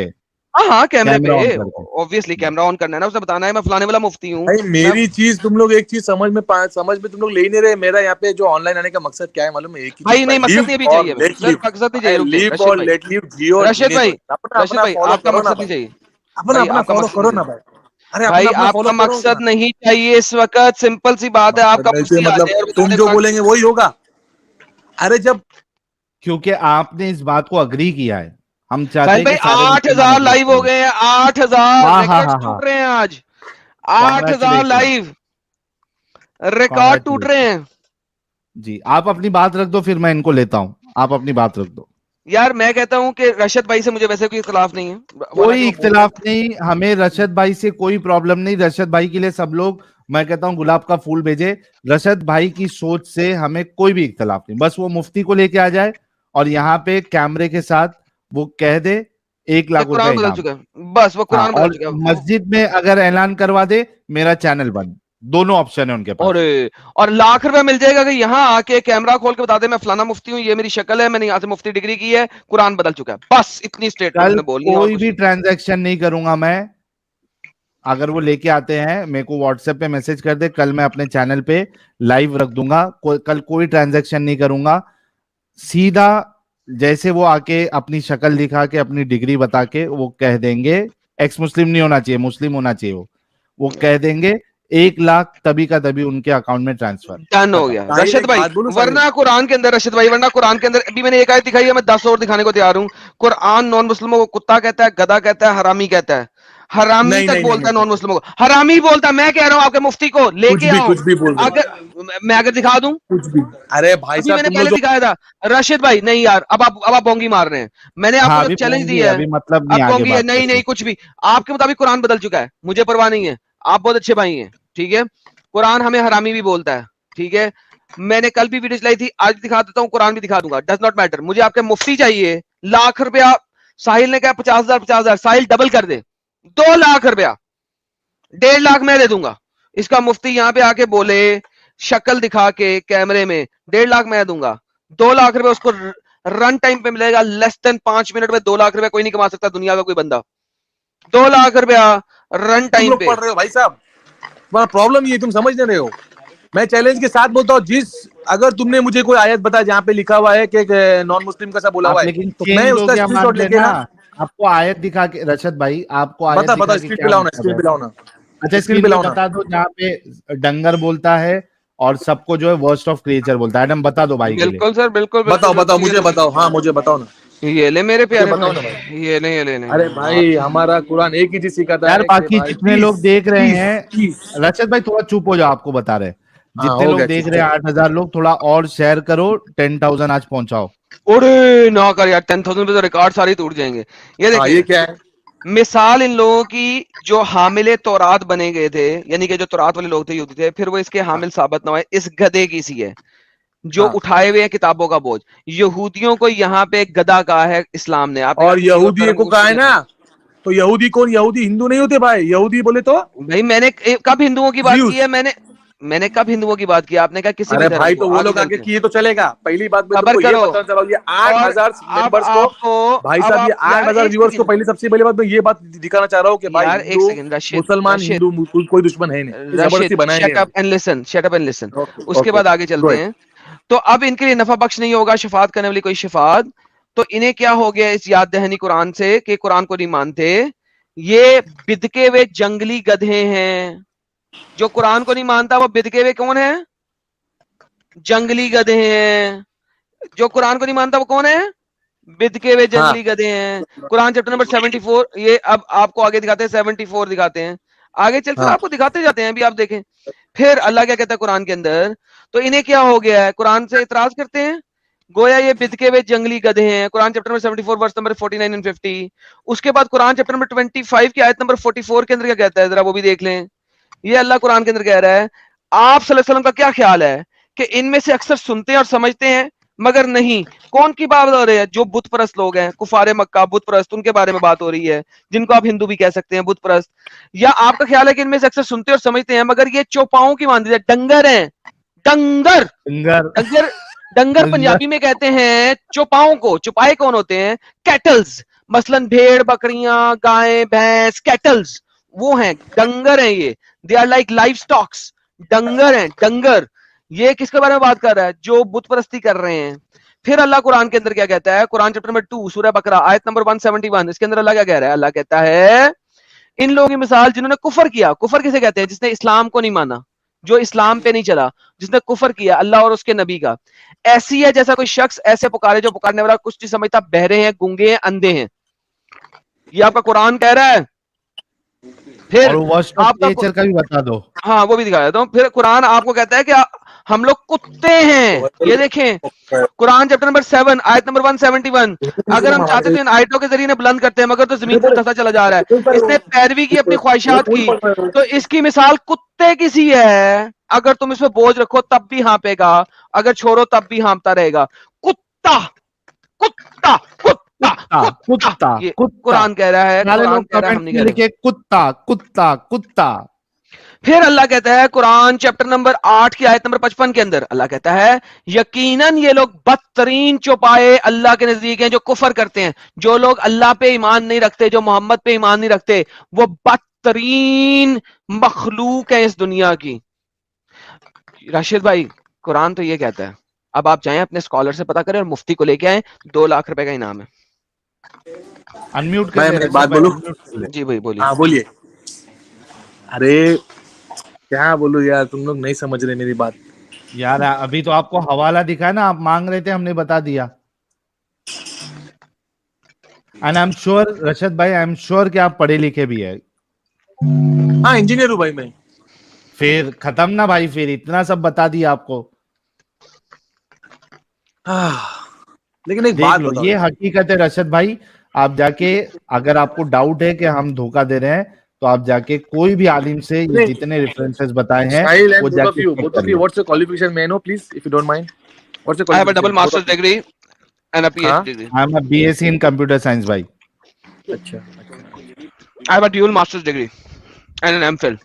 हाँ हाँ कैमरे कैमरा ऑन पे, करके। ऑब्वियसली कैमरा ऑन करना है ना। उसने बताना है मैं फलाने वाला मुफ्ती हूँ। भाई मैं मेरी चीज तुम लोग एक चीज समझ में तुम लोग ले ही नहीं रहे। मेरा यहाँ पे जो ऑनलाइन आने का मकसद क्या है मालूम है? एक ही चीज भाई नहीं, भाई, मकसद लिव नहीं अभी और चाहिए हमें लेट सर, लिव। मकसद नहीं चाहिए। रुक जाए लिव रशीद और भाई, लेट लिव, जियो और रशीद जीने भाई, दो। अपना रशीद अपना भाई फॉलो आपका करो ना मकसद नहीं भाई, चाहिए अपना भाई, अपना आपका फॉलो मकसद करो नहीं ना चाहिए भाई। अरे अपना भाई, अपना आपका फॉलो करो मकसद ना। नहीं चाहिए इस वक्त। सिंपल सी बात है, आपका नहीं मुफ्ती आ मतलब जाए और बता तुम दे जो कुरान बोलेंगे वही होगा। अरे जब क्योंकि आपने इस बात को अग्री किया है, हम चाहते साहिल हैं भाई कि सारे 8,000 मुसलमान एग्री लाइव हो करें। गए हैं, 8,000 हाँ हाँ रिकॉर्ड्स हाँ हाँ, टूट रहे हैं आज। 8,000 कॉन्ग्रेचुलेशन, लाइव रिकॉर्ड टूट रहे कॉन्ग्रेचुलेशन। हैं। जी आप अपनी बात रख दो, फिर मैं इनको लेता हूँ। आप अपनी बात रख दो। यार मैं कहता हूं कि रशद भाई से मुझे वैसे कोई इख्तलाफ नहीं है, हालांकि कोई वो बोल रहे इख्तिलाफ हैं। नहीं, हमें रशद भाई से कोई प्रॉब्लम नहीं। रशद भाई के लिए सब लोग, मैं कहता हूँ, गुलाब का फूल भेजे। रशद भाई की सोच से हमें कोई भी इख्तिलाफ नहीं, बस वो मुफ्ती को लेके आ जाए और यहाँ पे कैमरे के साथ वो कह दे 1,00,000 रुपए कुरान बदल इनाम। चुका है, बस वो हाँ, कुरान बदल और चुका है। मस्जिद में अगर ऐलान करवा दे मेरा चैनल बंद। दोनों ऑप्शन है उनके पास। और 1,00,000 रुपए मिल जाएगा कि यहाँ आके कैमरा खोल के बता दे मैं फलाना मुफ्ती हूँ, ये मेरी शक्ल है, मैंने यहाँ से मुफ्ती डिग्री की है, कुरान बदल चुका है। बस इतनी स्टेटमेंट कल उसने बोलनी है और कोई कुछ भी नहीं। ट्रांजैक्शन नहीं करूंगा मैं। अगर वो लेके आते हैं मेरे को व्हाट्सएप पे मैसेज कर दे, कल मैं अपने चैनल पे लाइव रख दूंगा। कल कोई ट्रांजैक्शन नहीं करूंगा। सीधा जैसे वो आके अपनी शक्ल दिखा के अपनी डिग्री बता के वो कह देंगे, एक्स मुस्लिम नहीं होना चाहिए, मुस्लिम होना चाहिए, वो कह देंगे 1,00,000 तभी का तभी उनके अकाउंट में ट्रांसफर। डन हो खत्म। गया साहिल रशद एक भाई। बात बोलूं साहिल? वरना कुरान के अंदर रशद भाई, वरना कुरान के अंदर अभी मैंने एक आयत दिखाई है, मैं 10 और दिखाने को तैयार हूँ। कुरान नॉन मुस्लिमों को कुत्ता कहता है, गधा कहता है, हरामी कहता है। हरामी नहीं तक नहीं बोलता है नहीं, नॉन मुस्लिमों को, हरामी बोलता है। मैं कह रहा हूं आपके मुफ्ती को लेके आओ। कुछ भी बोल दो, अगर मैं अगर दिखा दूं, कुछ भी। अरे भाई अभी साहब मैंने तुम लोग पहले जो दिखाया था रशीद भाई। नहीं यार, अब आप बोंगी मार रहे हैं। मैंने हाँ आपको जब अभी चैलेंज पोंगी है, दिया है, अभी मतलब नहीं अब आगे बोंगी है। बात नहीं करते। नहीं कुछ भी, आपके मुताबिक कुरान बदल चुका है, मुझे परवाह नहीं है। आप बहुत अच्छे भाई हैं, ठीक है? कुरान हमें हरामी भी बोलता है, ठीक है? मैंने कल भी वीडियो चलाई थी, आज दिखा देता हूं, कुरान भी दिखा दूंगा, डज नॉट मैटर। मुझे आपके मुफ्ती चाहिए। 1,00,000 रुपया साहिल ने कहा, 50,000 50,000, साहिल डबल कर दे, 2,00,000 रुपया, 1,50,000 मैं दे दूंगा। इसका मुफ्ती यहाँ पे आके बोले, शक्ल दिखा के कैमरे में, 1,50,000 मैं दूंगा। 2,00,000 रुपए उसको रन टाइम पे मिलेगा। लेस देन 5 मिनट में 2,00,000 रुपए कोई नहीं कमा सकता दुनिया का कोई बंदा। 2,00,000 रुपया रन तुम टाइम लोग पे। पढ़ रहे हो भाई साहब, तुम्हारा प्रॉब्लम ये तुम समझ नहीं रहे हो। मैं चैलेंज के साथ बोलता हूँ, अगर तुमने मुझे कोई आयत बता जहाँ पे लिखा हुआ है कि नॉन मुस्लिम का सा बोला आप हुआ है, लेकिन तो मैं चेंज हो उसका गया मान स्क्रीनशॉट लेके लेना। ना, आपको आयत दिखा के, रशद भाई आपको आयत बता दिखा बता के स्क्रीन क्या पे लाओ ना, मतलब स्क्रीन है? पे लाओ ना, अच्छा स्क्रीन स्क्रीन पे पे लाओ ना। बता दो जहाँ पे डंगर बोलता है और सबको जो है वर्स्ट ऑफ क्रिएचर बोलता है। एडम बता दो भाई के लिए। बिल्कुल सर, बिल्कुल बताओ बिल्कुल बताओ, बिल्कुल। मुझे बताओ, हाँ मुझे बताओ ना, ये ले मेरे मुझे प्यारे बताओ भाई, ना भाई। ये ले अरे हाँ। भाई हमारा कुरान एक ही चीज सिखाता यार है कि बाकी भाई जितने पीस लोग देख रहे पीस हैं, पीस। रशद भाई थोड़ा चुप हो जाओ, आपको बता रहे हैं। हाँ जितने हो लोग गया, देख ठीक रहे है। हैं 8,000 लोग, थोड़ा और शेयर करो, 10,000 आज पहुंचाओ। अरे ना कर यार, 10,000 पे तो रिकॉर्ड सारे टूट जाएंगे। ये हाँ ये देखें, क्या है? मिसाल इन लोगों की जो हामिले तौरात बने गए थे, यानी कि जो तौरात वाले लोग थे, यहूदी थे, फिर वो इसके हाँ हामिल साबित ना हुए, इस गधे की सी है जो हाँ। उठाए हुए हैं किताबों का बोझ। यहूदियों को यहाँ पे गधा कहा है इस्लाम ने। आपने कहा और किसी और यहूदी धर्म को को कहा है शरीयत ना, में। तो यहूदी कौन? यहूदी हिंदू नहीं होते भाई। यहूदी बोले तो भाई मैंने कब हिंदुओं की बात Jews। की है? मैंने कब हिंदुओं की बात की? आपने कहा किसी भी अरे धर्म भाई को। तो वो आगे लोग आगे चलते हैं। किए तो चलेगा। पहली बात मैं खबर तुमको ये करो। बताना चाह रहा हूँ, ये और 8,000 अब मेंबर्स को, आपको भाई अब साहब, ये आप यार 8,000 एक व्यूअर्स को सेकंड, सबसे पहली बात मैं ये बात दिखाना चाह रहा हूँ कि भाई यार एक हिंदू, सेकंड, रशीद मुसलमान, रशीद हिंदू कोई दुश्मन है नहीं, ये जबरदस्ती रशीद बनाए शट हैं। Up and listen, shut up and listen. Okay उसके ओके बाद आगे गो चलते हैं। तो अब इनके लिए नफा बख्श नहीं होगा शफात करने वाली कोई शफात। तो इन्हें क्या हो गया इस याद दहनी कुरान से कि कुरान को नहीं मानते। ये बिदके हुए जंगली गधे हैं। जो कुरान को नहीं मानता वो बिदके हुए कौन है? जंगली गधे हैं। जो कुरान को नहीं मानता वो कौन है? बिदके हुए हाँ जंगली गधे हैं। कुरान चैप्टर नंबर 74, ये अब आपको आगे दिखाते हैं, 74 दिखाते हैं। आगे चलकर हाँ आपको दिखाते जाते हैं, अभी आप देखें। फिर अल्लाह क्या कहता है कुरान के अंदर। तो इन्हें क्या हो गया है? कुरान से इतराज करते हैं, गोया ये बिदके हुए जंगली गधे हैं। Quran chapter number 74 verse number 49 and 50। उसके बाद कुरान चैप्टर नंबर 25 की आयत नंबर 44 के अंदर क्या कहता है, जरा वो भी देख लें। ये अल्लाह कुरान के अंदर कह रहा है, आप सल्लल्लाहु अलैहि वसल्लम का क्या ख्याल है कि इनमें से अक्सर सुनते हैं और समझते हैं मगर नहीं। कौन की बात हो रही है? जो बुत परस्त लोग हैं, कुफारे मक्का, बुत परस्त, उनके बारे में बात हो रही है, जिनको आप हिंदू भी कह सकते हैं, बुत परस्त। या आपका ख्याल है कि इनमें से अक्सर सुनते और समझते हैं मगर ये चौपाओं की मानते हैं, डंगर हैं। डंगर डंगर डंगर डंगर पंजाबी में कहते हैं चौपाओं को। चौपाए कौन होते हैं? कैटल्स। मसलन भेड़, बकरियां, गायें, भैंस, कैटल्स वो हैं, डंगर हैं ये। They are like life stocks. डंगर हैं, डंगर। ये किसके बारे में बात कर रहा है? जो बुत परस्ती कर रहे हैं। फिर अल्लाह कुरान के अंदर क्या कहता है? कुरान चैप्टर नंबर 2 सूरह बकरा आयत नंबर 171, इसके अंदर अल्लाह क्या कह रहा है? अल्लाह कहता है, इन लोगों की मिसाल जिन्होंने कुफर किया। कुफर किसे कहते हैं? जिसने इस्लाम को नहीं माना, जो इस्लाम पे नहीं चला, जिसने कुफर किया अल्लाह और उसके नबी का। ऐसी है जैसा कोई शख्स ऐसे पुकारे जो पुकारने वाला कुछ नहीं समझता, बहरे हैं, गूंगे हैं, अंधे हैं। ये आपका कुरान कह रहा है। फिर और वर्स्ट ऑफ आपका नेचर का भी बता दो। हाँ वो भी दिखा देता हूं। फिर कुरान आपको कहता है कि हम लोग कुत्ते हैं। ये देखें, कुरान चैप्टर नंबर 7 आयत नंबर 171। अगर हम चाहते तो इन आयतों के जरिए बुलंद करते हैं मगर तो जमीन पर धंसा चला जा रहा है। इसने पैरवी की अपनी ख्वाहिशात की, तो इसकी मिसाल कुत्ते की सी है। अगर तुम इसमें बोझ रखो तब भी हाँपेगा, अगर छोड़ो तब भी हाँपता रहेगा। कुत्ता कुत्ता कुत्ता कुत्ता कुत्ता ये कुत्ता। कुरान कह रहा है। सारे कुरान लोग कह रहा है, हम कमेंट नहीं में कह रहे। लिखे कुत्ता कुत्ता कुत्ता। फिर अल्लाह कहता है कुरान चैप्टर नंबर 8 की आयत नंबर 55 के अंदर, अल्लाह कहता है, यकीनन ये लोग बदतरीन चौपाए अल्लाह के नजदीक हैं जो कुफर करते हैं। जो लोग अल्लाह पे ईमान नहीं रखते, जो मोहम्मद पे ईमान नहीं रखते, वो बदतरीन मखलूक है इस दुनिया की। राशिद भाई, कुरान तो ये कहता है। अब आप जाएं अपने स्कॉलर से पता करें और मुफ्ती को लेके आए, 2 लाख रुपए का इनाम है। अनम्यूट कर मैं ले एक रशीद बात भाई, बोलूं? unmute कर ले। जी भाई बोलिए। हाँ बोलिए। अरे क्या बोलूं यार, तुम लोग नहीं समझ रहे मेरी बात। यार अभी तो आपको हवाला दिखा है ना, आप मांग रहे थे, हमने बता दिया। एंड आई एम श्योर रशद भाई, आई एम श्योर कि आप पढ़े लिखे भी है। हाँ इंजीनियर हूँ भाई मैं। फिर खत्म ना भाई, फिर इतना सब बता दिया आपको। लेकिन एक देख बात लो, बताओ ये यार। हकीकत है रशद भाई। आप जाके, अगर आपको डाउट है कि हम धोखा दे रहे हैं, तो आप जाके कोई भी आलिम से ये नहीं, जितने रेफरेंसेस बताए हैं Sahil वो and both of जाके you, चेक both कर of you, low. what's your qualification? May I know, please, if you don't mind? What's your I have a double qualification? Both masters of you. Degree and a हाँ। PhD degree. I am a BSc in computer science भाई। अच्छा। I have a dual masters degree and an MPhil.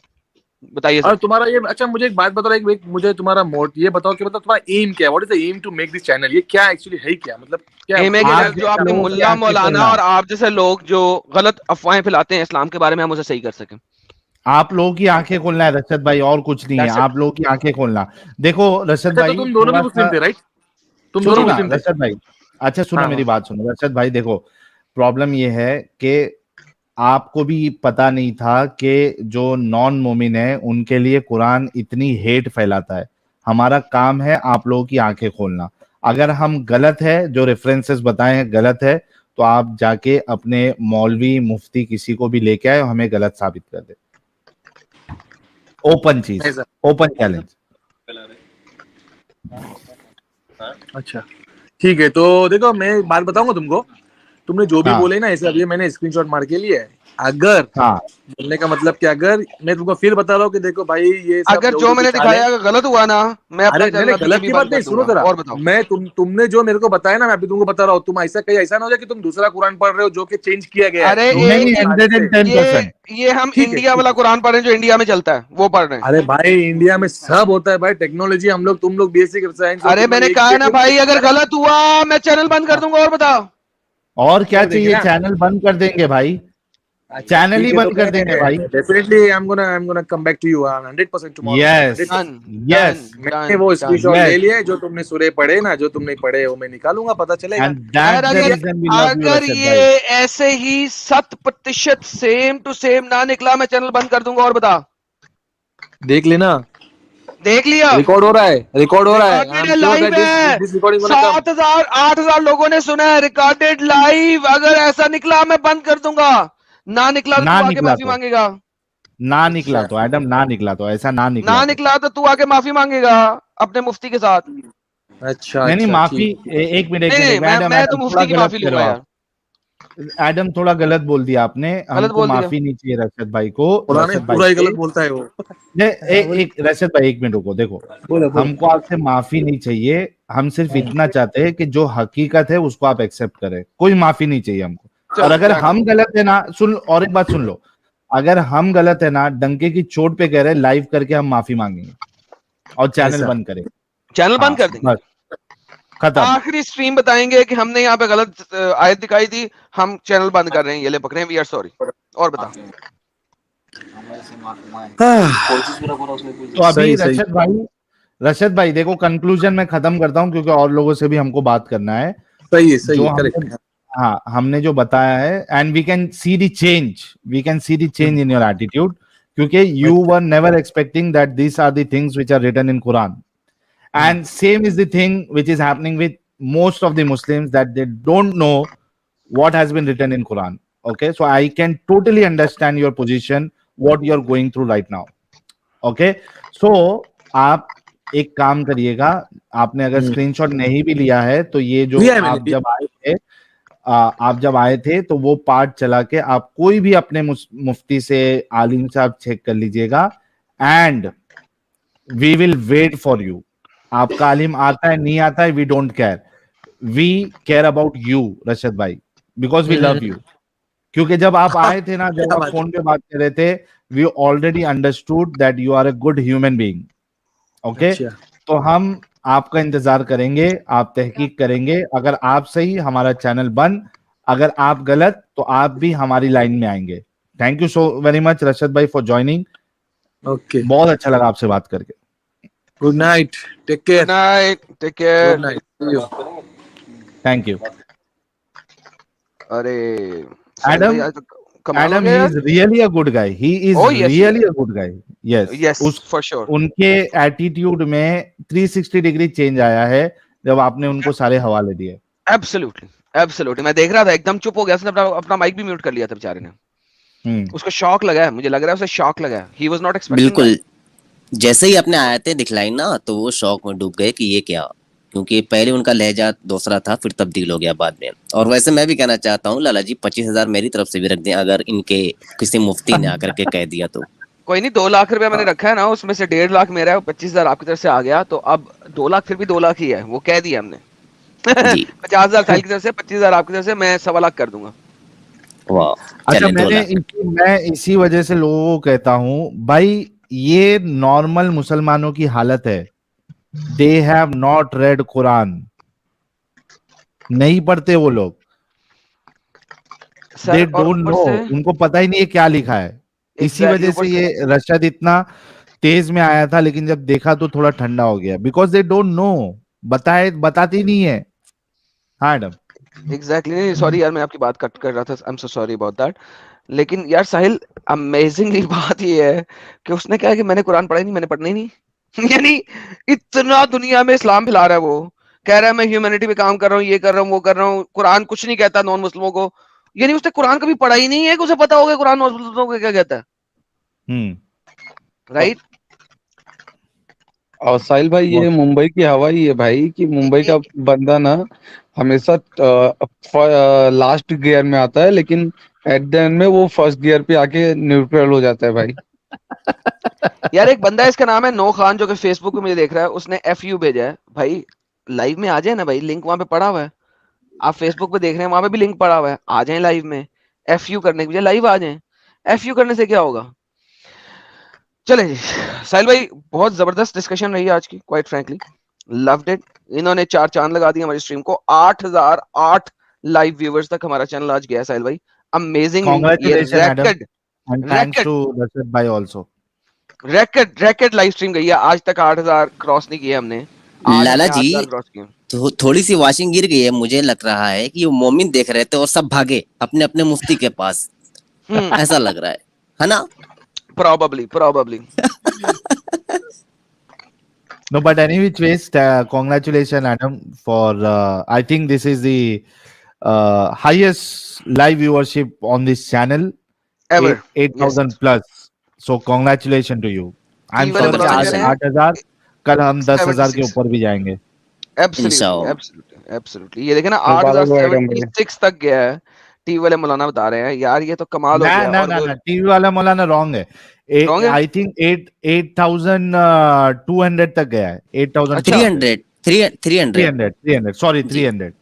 बताइए और sir. तुम्हारा ये, अच्छा मुझे एक बात बताओ, एक मुझे तुम्हारा मोट ये बताओ कि मतलब तुम्हारा एम क्या है? What is the aim to make this channel? ये क्या एक्चुअली है, क्या मतलब क्या एम है कि आप जो जैसे आपके लोगों की मुल्ला आंखें मौलाना खोलना, और आप जैसे लोग जो गलत अफवाहें फैलाते हैं इस्लाम के बारे में, हम उसे सही कर सकें। आप लोगों की आंखें खोलना है रशद भाई, और कुछ नहीं है। That's it. आप लोगों की आंखें खोलना। देखो रशद अच्छा तो भाई, तुम दोनों भी थोड़ा मुस्लिम सा थे, राइट? तुम सुनो दोनों ना मुस्लिम थे? रशद भाई। अच्छा सुनो, हाँ मेरी हाँ। बात सुनो रशद भाई। देखो, प्रॉब्लम ये है कि आपको भी पता नहीं था कि जो नॉन मोमिन है उनके लिए कुरान इतनी हेट फैलाता है। हमारा काम है आप लोगों की आंखें खोलना। अगर हम गलत है, जो रेफरेंसेस बताए हैं गलत है, तो आप जाके अपने मौलवी मुफ्ती किसी को भी लेके आए और हमें गलत साबित कर दे। ओपन चीज, नहीं सर। Open challenge. अच्छा ठीक है, तो देखो मैं एक बात बताऊंगा तुमको। तुमने जो भी हाँ। बोले ना ऐसे अभी मैंने स्क्रीनशॉट मार के लिया है। अगर हाँ बोलने का मतलब कि अगर मैं तुमको फिर बता रहा हूँ कि देखो भाई ये सब अगर जो यहूदी मैंने की चाल है। दिखाया अगर गलत हुआ ना, मैं अपना अरे नहीं चैनल नहीं अभी गलत भी की बंद बात कर नहीं, सुनो दूंगा। जरा। और बताओ। मैं तुमने जो मेरे को बताया ना मैं अभी तुमको बता रहा हूँ, तुम ऐसा कहीं ऐसा ना हो जाए कि तुम दूसरा कुरान पढ़ रहे हो जो कि चेंज किया गया है। अरे जो नहीं, उस तारीख से। 110%। ये हम ठीक है इंडिया ठीक वाला है। कुरान पढ़ रहे हैं जो इंडिया में चलता है, वो पढ़ रहे हैं। अरे भाई इंडिया में सब होता है भाई, टेक्नोलॉजी हम लोग तुम लोग बेसिक साइंस हो, अरे तुम्हारी मैंने एक कहा है ना तुम भाई, अगर गलत हुआ मैं चैनल बंद कर दूंगा। और बताओ। और क्या कर देंगे चाहिए, ना। चैनल बंद कर देंगे भाई, अच्छा चैनल ही ठीक है, तो बंद कर देंगे भाई। Definitely I am gonna come back to you 100% tomorrow. Yes 100%। Done yes done मैंने डन वो डन। स्क्रीनशॉट ले यस, लिया है, जो तुमने सूर्य पढ़े ना, जो तुमने पढ़े वो मैं निकालूंगा, पता चलेगा। एंड दैट्स और द अगर रीजन वी लव यू अगर रशद ये भाई। ऐसे ही 100% सेम टू सेम ना निकला, मैं चैनल बंद कर दूंगा। और बता। देख लेना, देख लिया। रिकॉर्ड हो रहा है, रिकॉर्ड हो रहा है। आई रिकॉर्डेड एम है, श्योर लाइव दैट दिस है। This recording gonna come. 7,000 8,000 लोगों ने सुना है, रिकॉर्डेड लाइव। अगर ऐसा निकला मैं बंद कर दूंगा। ना निकला तो ना तू आके निकला माफी तो, मांगेगा। ना निकला अच्छा तो एडम, ना निकला तो, ऐसा ना निकला ना तो। निकला तो तू आके माफी मांगेगा अपने मुफ्ती के साथ। अच्छा नहीं नहीं, अच्छा माफी, ठीक। एक मिनट एक नहीं मिनट नहीं, एक मिनट, एडम मैं तो एडम थोड़ा मुफ्ती की गलत माफी कह रहे लूंगा हो यार। आप। एडम थोड़ा गलत बोल दिया आपने, गलत हमको बोल दिया। माफी नहीं चाहिए रशद भाई को, पूरा नहीं, रशद भाई पूरा ही से। गलत बोलता है वो। एक रशद भाई, एक मिनट रुको, देखो बोलो बोलो। हमको आपसे माफी नहीं चाहिए, हम सिर्फ इतना चाहते हैं कि जो हकीकत है उसको आप एक्सेप्ट करें, कोई माफी नहीं चाहिए हमको। और चल अगर क्या हम गलत है ना, सुन, और एक बात सुन लो, अगर हम गलत है ना, डंके की चोट पे कह रहे हैं, लाइव करके हम माफी मांगेंगे और चैनल ऐसा बंद करें। चैनल हाँ बंद कर देंगे। बस, खत्म। आखिरी स्ट्रीम बताएंगे कि हमने यहाँ पे गलत आयत दिखाई थी, हम चैनल बंद कर रहे हैं, ये ले पकड़े, वी आर सॉरी। और बता। तो अभी सही सही रशद भाई देखो, कंक्लूजन में खत्म करता हूं क्योंकि और लोगों से भी हमको बात करना है। सही है, सही जो है, हमने, करेक्ट। हाँ, हमने जो बताया है, and we can see the change, we can see the change in your attitude, क्योंकि you were never expecting that this are the things which are written in Quran, and same is the thing which is happening with most of the Muslims, that they don't know what has been written in Quran. Okay, so I can totally understand your position, what you're going through right now. Okay, so आप एक काम करिएगा, आपने अगर screenshot नहीं भी लिया है तो ये जो लिया है मैंने आप जब आए थे, आप जब आए थे तो वो पार्ट चला के आप कोई भी अपने मुफ्ती से, आलिम से आप चेक कर लीजिएगा, and we will wait for you. आपका आलिम आता है नहीं आता है, we don't care, we care about you Rashad भाई, बिकॉज वी लव यू। क्योंकि जब आप आए थे ना, जब क्या आप बात फोन पे बात कर रहे थे, we already understood that you are a good human being. है। ओके, अच्छा तो हम आपका इंतजार करेंगे, आप तहकीक करेंगे, अगर आप सही हमारा चैनल बंद, अगर आप गलत तो आप भी हमारी लाइन में आएंगे। Thank you so very much Rashad भाई फॉर ज्वाइनिंग, ओके, बहुत अच्छा लगा आपसे बात करके। Good night, take good care, night, take good care. Night, see you. Thank you अरे साहिल भाई एडम। आज तो कमाल हो एडम, गया ही यार। Is really a good guy, he is O yes really a good guy. Yes, yes उस for sure. उनके एटीट्यूड में 360 डिग्री चेंज आया है जब आपने उनको सारे हवाले दिए। एब्सोल्युटली एब्सोल्युटली, मैं देख रहा था एकदम चुप हो गया, उसने अपना अपना माइक भी म्यूट कर लिया था बेचारे ने। उसको शॉक लगा है, मुझे लग रहा है उसे शॉक लगा है, he was not expecting that. बिल्कुल। जैसे ही आपने आयतें दिखलाई ना तो वो शौक में डूब गए कि ये क्या, क्योंकि पहले उनका लहजा दूसरा था, फिर तब्दील हो गया बाद में। और वैसे मैं भी कहना चाहता हूँ लाला जी, 25,000 मेरी तरफ से भी रख दें, अगर इनके किसी मुफ्ती ने आकर के कह दिया तो। कोई नहीं, 2 लाख रुपया मैंने रखा है ना, उसमें से 1.5 लाख मेरा है, 25,000 आपकी तरफ से आ गया, तो अब 2 लाख फिर भी 2 लाख ही है, वो कह दिया हमने। जी 50,000 साहिल की तरफ से, 25,000 आपकी तरफ से, मैं 1.25 लाख कर दूंगा। वाह, अच्छा, चले 2 लाख। मैं इसी वजह से लोगों को कहता हूं भाई, ये नॉर्मल मुसलमानों की हालत है, they have not red Quran, नहीं पढ़ते वो लोग, सर दे और डोंट ऊपर नो, से उनको पता ही नहीं है क्या लिखा है। इसी एग्जैक्टली वजह ऊपर से से ये रशद इतना तेज में आया था, लेकिन जब देखा तो थोड़ा ठंडा हो गया, बिकॉज दे डोंट नो, बताते ही नहीं है। हाँ मैडम। एग्जैक्टली नहीं, सॉरी यार, मैं आपकी बात कट कर रहा था, I am so sorry about that. लेकिन यार साहिल, अमेजिंगली बात ये है कि उसने कहा कि मैंने कुरान पढ़ा ही नहीं, मैंने पढ़ना ही नहीं। यानी इतना दुनिया में इस्लाम फैला रहा है वो, कह रहा है मैं ह्यूमैनिटी पे काम कर रहा हूँ, ये कर रहा हूँ, वो कर रहा हूँ, कुरान कुछ नहीं कहता नॉन मुस्लिमों को। यानी उसने कुरान कभी पढ़ा ही नहीं है कि उसे पता होगा कुरान नॉन मुस्लिमों को क्या कहता है, राइट? और साहिल भाई, ये मुंबई की हवा ही है भाई, कि मुंबई का बंदा ना हमेशा लास्ट गियर में आता है, लेकिन एट द एंड में वो फर्स्ट गियर पे आके न्यूट्रल हो जाता है भाई। यार एक बंदा है, इसका नाम है नो खान, जो कि फेसबुक पे मुझे देख रहा है, उसने FU भेजा है भाई। लाइव में आ जाए ना भाई, लिंक वहां पे पड़ा हुआ है। आप फेसबुक पे देख रहे हैं, वहां पे भी लिंक पड़ा हुआ है, आ जाएं लाइव में। FU करने के बजाय लाइव आ जाएं। FU करने से क्या होगा? चले जी साहिल भाई, बहुत जबरदस्त डिस्कशन रही आज की, क्वाइट फ्रैंकली लव्ड इट। इन्होंने 4 चांद लगा दिए हमारी स्ट्रीम को। 8008 लाइव व्यूअर्स तक हमारा चैनल आज गया साहिल भाई, अमेजिंगली। ये Congratulations, Adam, racket and thanks racket to Rashid bhai also. Racket live stream गई है। आज तक 8000 क्रॉस नहीं किए हमने, आज लाला हमने जी 8000 क्रॉस किए। थोड़ी सी वॉशिंग गिर गई है, मुझे लग रहा है कि वो मोमिन देख रहे थे और सब भागे अपने अपने मुफ्ती के पास, ऐसा लग रहा है ना? Probably. No, but any which ways, congratulations, Adam, for I think this is the highest live viewership on this channel, Ever. 8,000 plus. So congratulations to you. I'm वाले sure कि मौलाना आज कह रहे हैं 8,000, कल हम 10,000 के 76। ऊपर भी जाएंगे। Absolutely. ये देखे ना, मुबारक हो एडम भाई। 8076 तक गया है। टीवी वाले मौलाना बता रहे हैं यार, ये तो कमाल हो ना गया। ना और ना वो ना, टीवी वाला मौलाना रॉन्ग है। Wrong है? आई थिंक 8,200 तक गया है। 8,000 अच्छा। 300 सॉरी 300।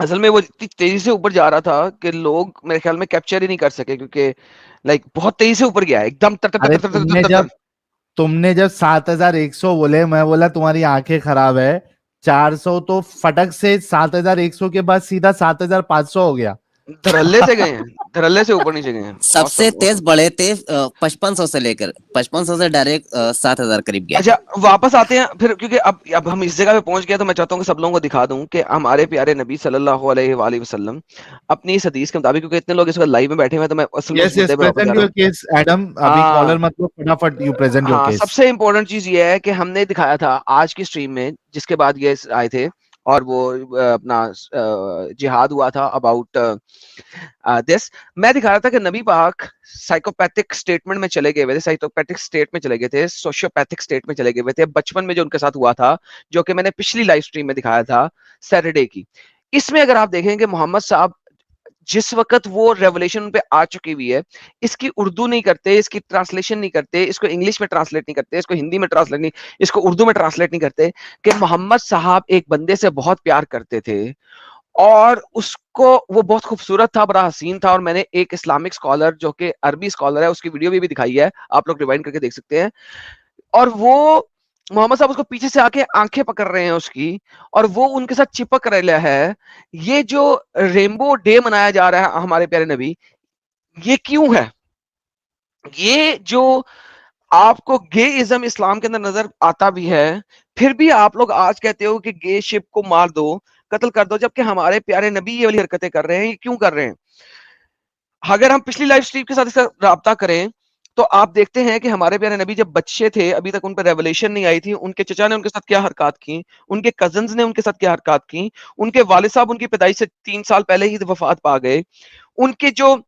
असल में वो इतनी तेजी से ऊपर जा रहा था कि लोग मेरे ख्याल में कैप्चर ही नहीं कर सके, क्योंकि लाइक बहुत तेजी से ऊपर गया है एकदम। अरे तुमने जब 7,100 बोले, मैं बोला तुम्हारी आंखें खराब है। 400 तो फटक से 7,100 के बाद सीधा 7,500 हो गया। धरल्ले से गए हैं, धरल्ले से ऊपर नीचे गए हैं। सबसे तेज बढ़े थे 5500 से लेकर 5500 से डायरेक्ट 7000 करीब गया। अच्छा वापस आते हैं फिर, क्योंकि अब हम इस जगह पे पहुंच गए, तो मैं चाहता हूँ कि सब लोगों को दिखा दूं कि हमारे प्यारे नबी सल्लल्लाहु अलैहि वसल्लम अपनी इस हदीस के मुताबिक, क्योंकि इतने लोग इस वक्त लाइव में बैठे हुए हैं, तो मैं असल में उस मुद्दे पे वापस जा प्रेजेंट रहा योर हूं। Case Adam. अभी हाँ। कॉलर मत लो, फटाफट यू प्रेजेंट योर हाँ, केस। सबसे इंपॉर्टेंट चीज ये है कि हमने दिखाया था आज की स्ट्रीम में, जिसके बाद ये आए थे और वो अपना जिहाद हुआ था अबाउट दिस। मैं दिखा रहा था कि नबी पाक साइकोपैथिक स्टेटमेंट में चले गए थे, साइकोपैथिक स्टेट में चले गए थे, सोशियोपैथिक स्टेट में चले गए थे बचपन में, जो उनके साथ हुआ था, जो कि मैंने पिछली लाइव स्ट्रीम में दिखाया था सैटरडे की। इसमें अगर आप देखेंगे मोहम्मद साहब जिस वक्त वो रेवलेशन पे आ चुकी हुई है, इसकी उर्दू नहीं करते, इसकी ट्रांसलेशन नहीं करते, इसको इंग्लिश में ट्रांसलेट नहीं करते, इसको हिंदी में ट्रांसलेट नहीं, इसको उर्दू में ट्रांसलेट नहीं करते, कि मोहम्मद साहब एक बंदे से बहुत प्यार करते थे और उसको, वो बहुत खूबसूरत था, बड़ा हसीन था। और मैंने एक इस्लामिक स्कॉलर जो कि अरबी स्कॉलर है, उसकी वीडियो भी दिखाई है, आप लोग रिवाइंड करके देख सकते हैं। और वो मोहम्मद साहब उसको पीछे से आके आंखें पकड़ रहे हैं उसकी, और वो उनके साथ चिपक रहा है। ये जो रेनबो डे मनाया जा रहा है हमारे प्यारे नबी, ये क्यों है? ये जो आपको गेइज्म इस्लाम के अंदर नजर आता भी है, फिर भी आप लोग आज कहते हो कि गे शिप को मार दो, कत्ल कर दो, जबकि हमारे प्यारे नबी ये वाली हरकतें कर रहे हैं। ये क्यों कर रहे हैं? अगर हम पिछली लाइव स्ट्रीम के साथ इसका राब्ता करें, तो आप देखते हैं कि हमारे प्यारे नबी जब बच्चे थे, अभी तक उन पर रेवलेशन नहीं आई थी, उनके चचा ने उनके साथ क्या हरकत की, उनके कजन्स ने उनके साथ क्या हरकत की, उनके वालिद साहब उनकी पैदाइश से 3 साल पहले ही वफात पा गए, उनके जो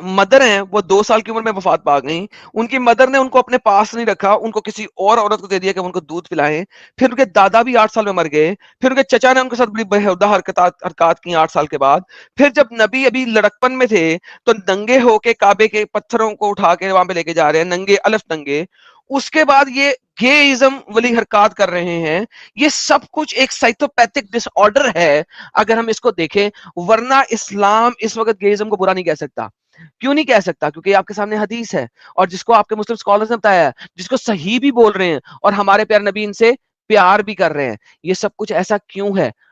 मदर हैं वो 2 साल की उम्र में वफात पा गई, उनकी मदर ने उनको अपने पास नहीं रखा, उनको किसी और औरत को दे दिया कि उनको दूध पिलाएं। फिर उनके दादा भी 8 साल में मर गए, फिर उनके चचा ने उनके साथ बड़ी बेहुदा हरकत की 8 साल के बाद। फिर जब नबी अभी लड़कपन में थे, तो नंगे होके काबे के पत्थरों को उठा के वहां पे लेके जा रहे हैं, नंगे अलफ नंगे। उसके बाद ये गेइज्म वाली हरकत कर रहे हैं। ये सब कुछ एक साइकोपैथिक डिसऑर्डर है अगर हम इसको देखें, वरना इस्लाम इस वक्त गेइज्म को बुरा नहीं कह सकता। क्यों नहीं कह सकता? क्योंकि आपके सामने हदीस है, और जिसको आपके मुस्लिम स्कॉलर्स ने बताया है, जिसको सही भी बोल रहे हैं, और हमारे प्यारे नबी इनसे प्यार भी कर रहे हैं। ये सब कुछ ऐसा क्यों है?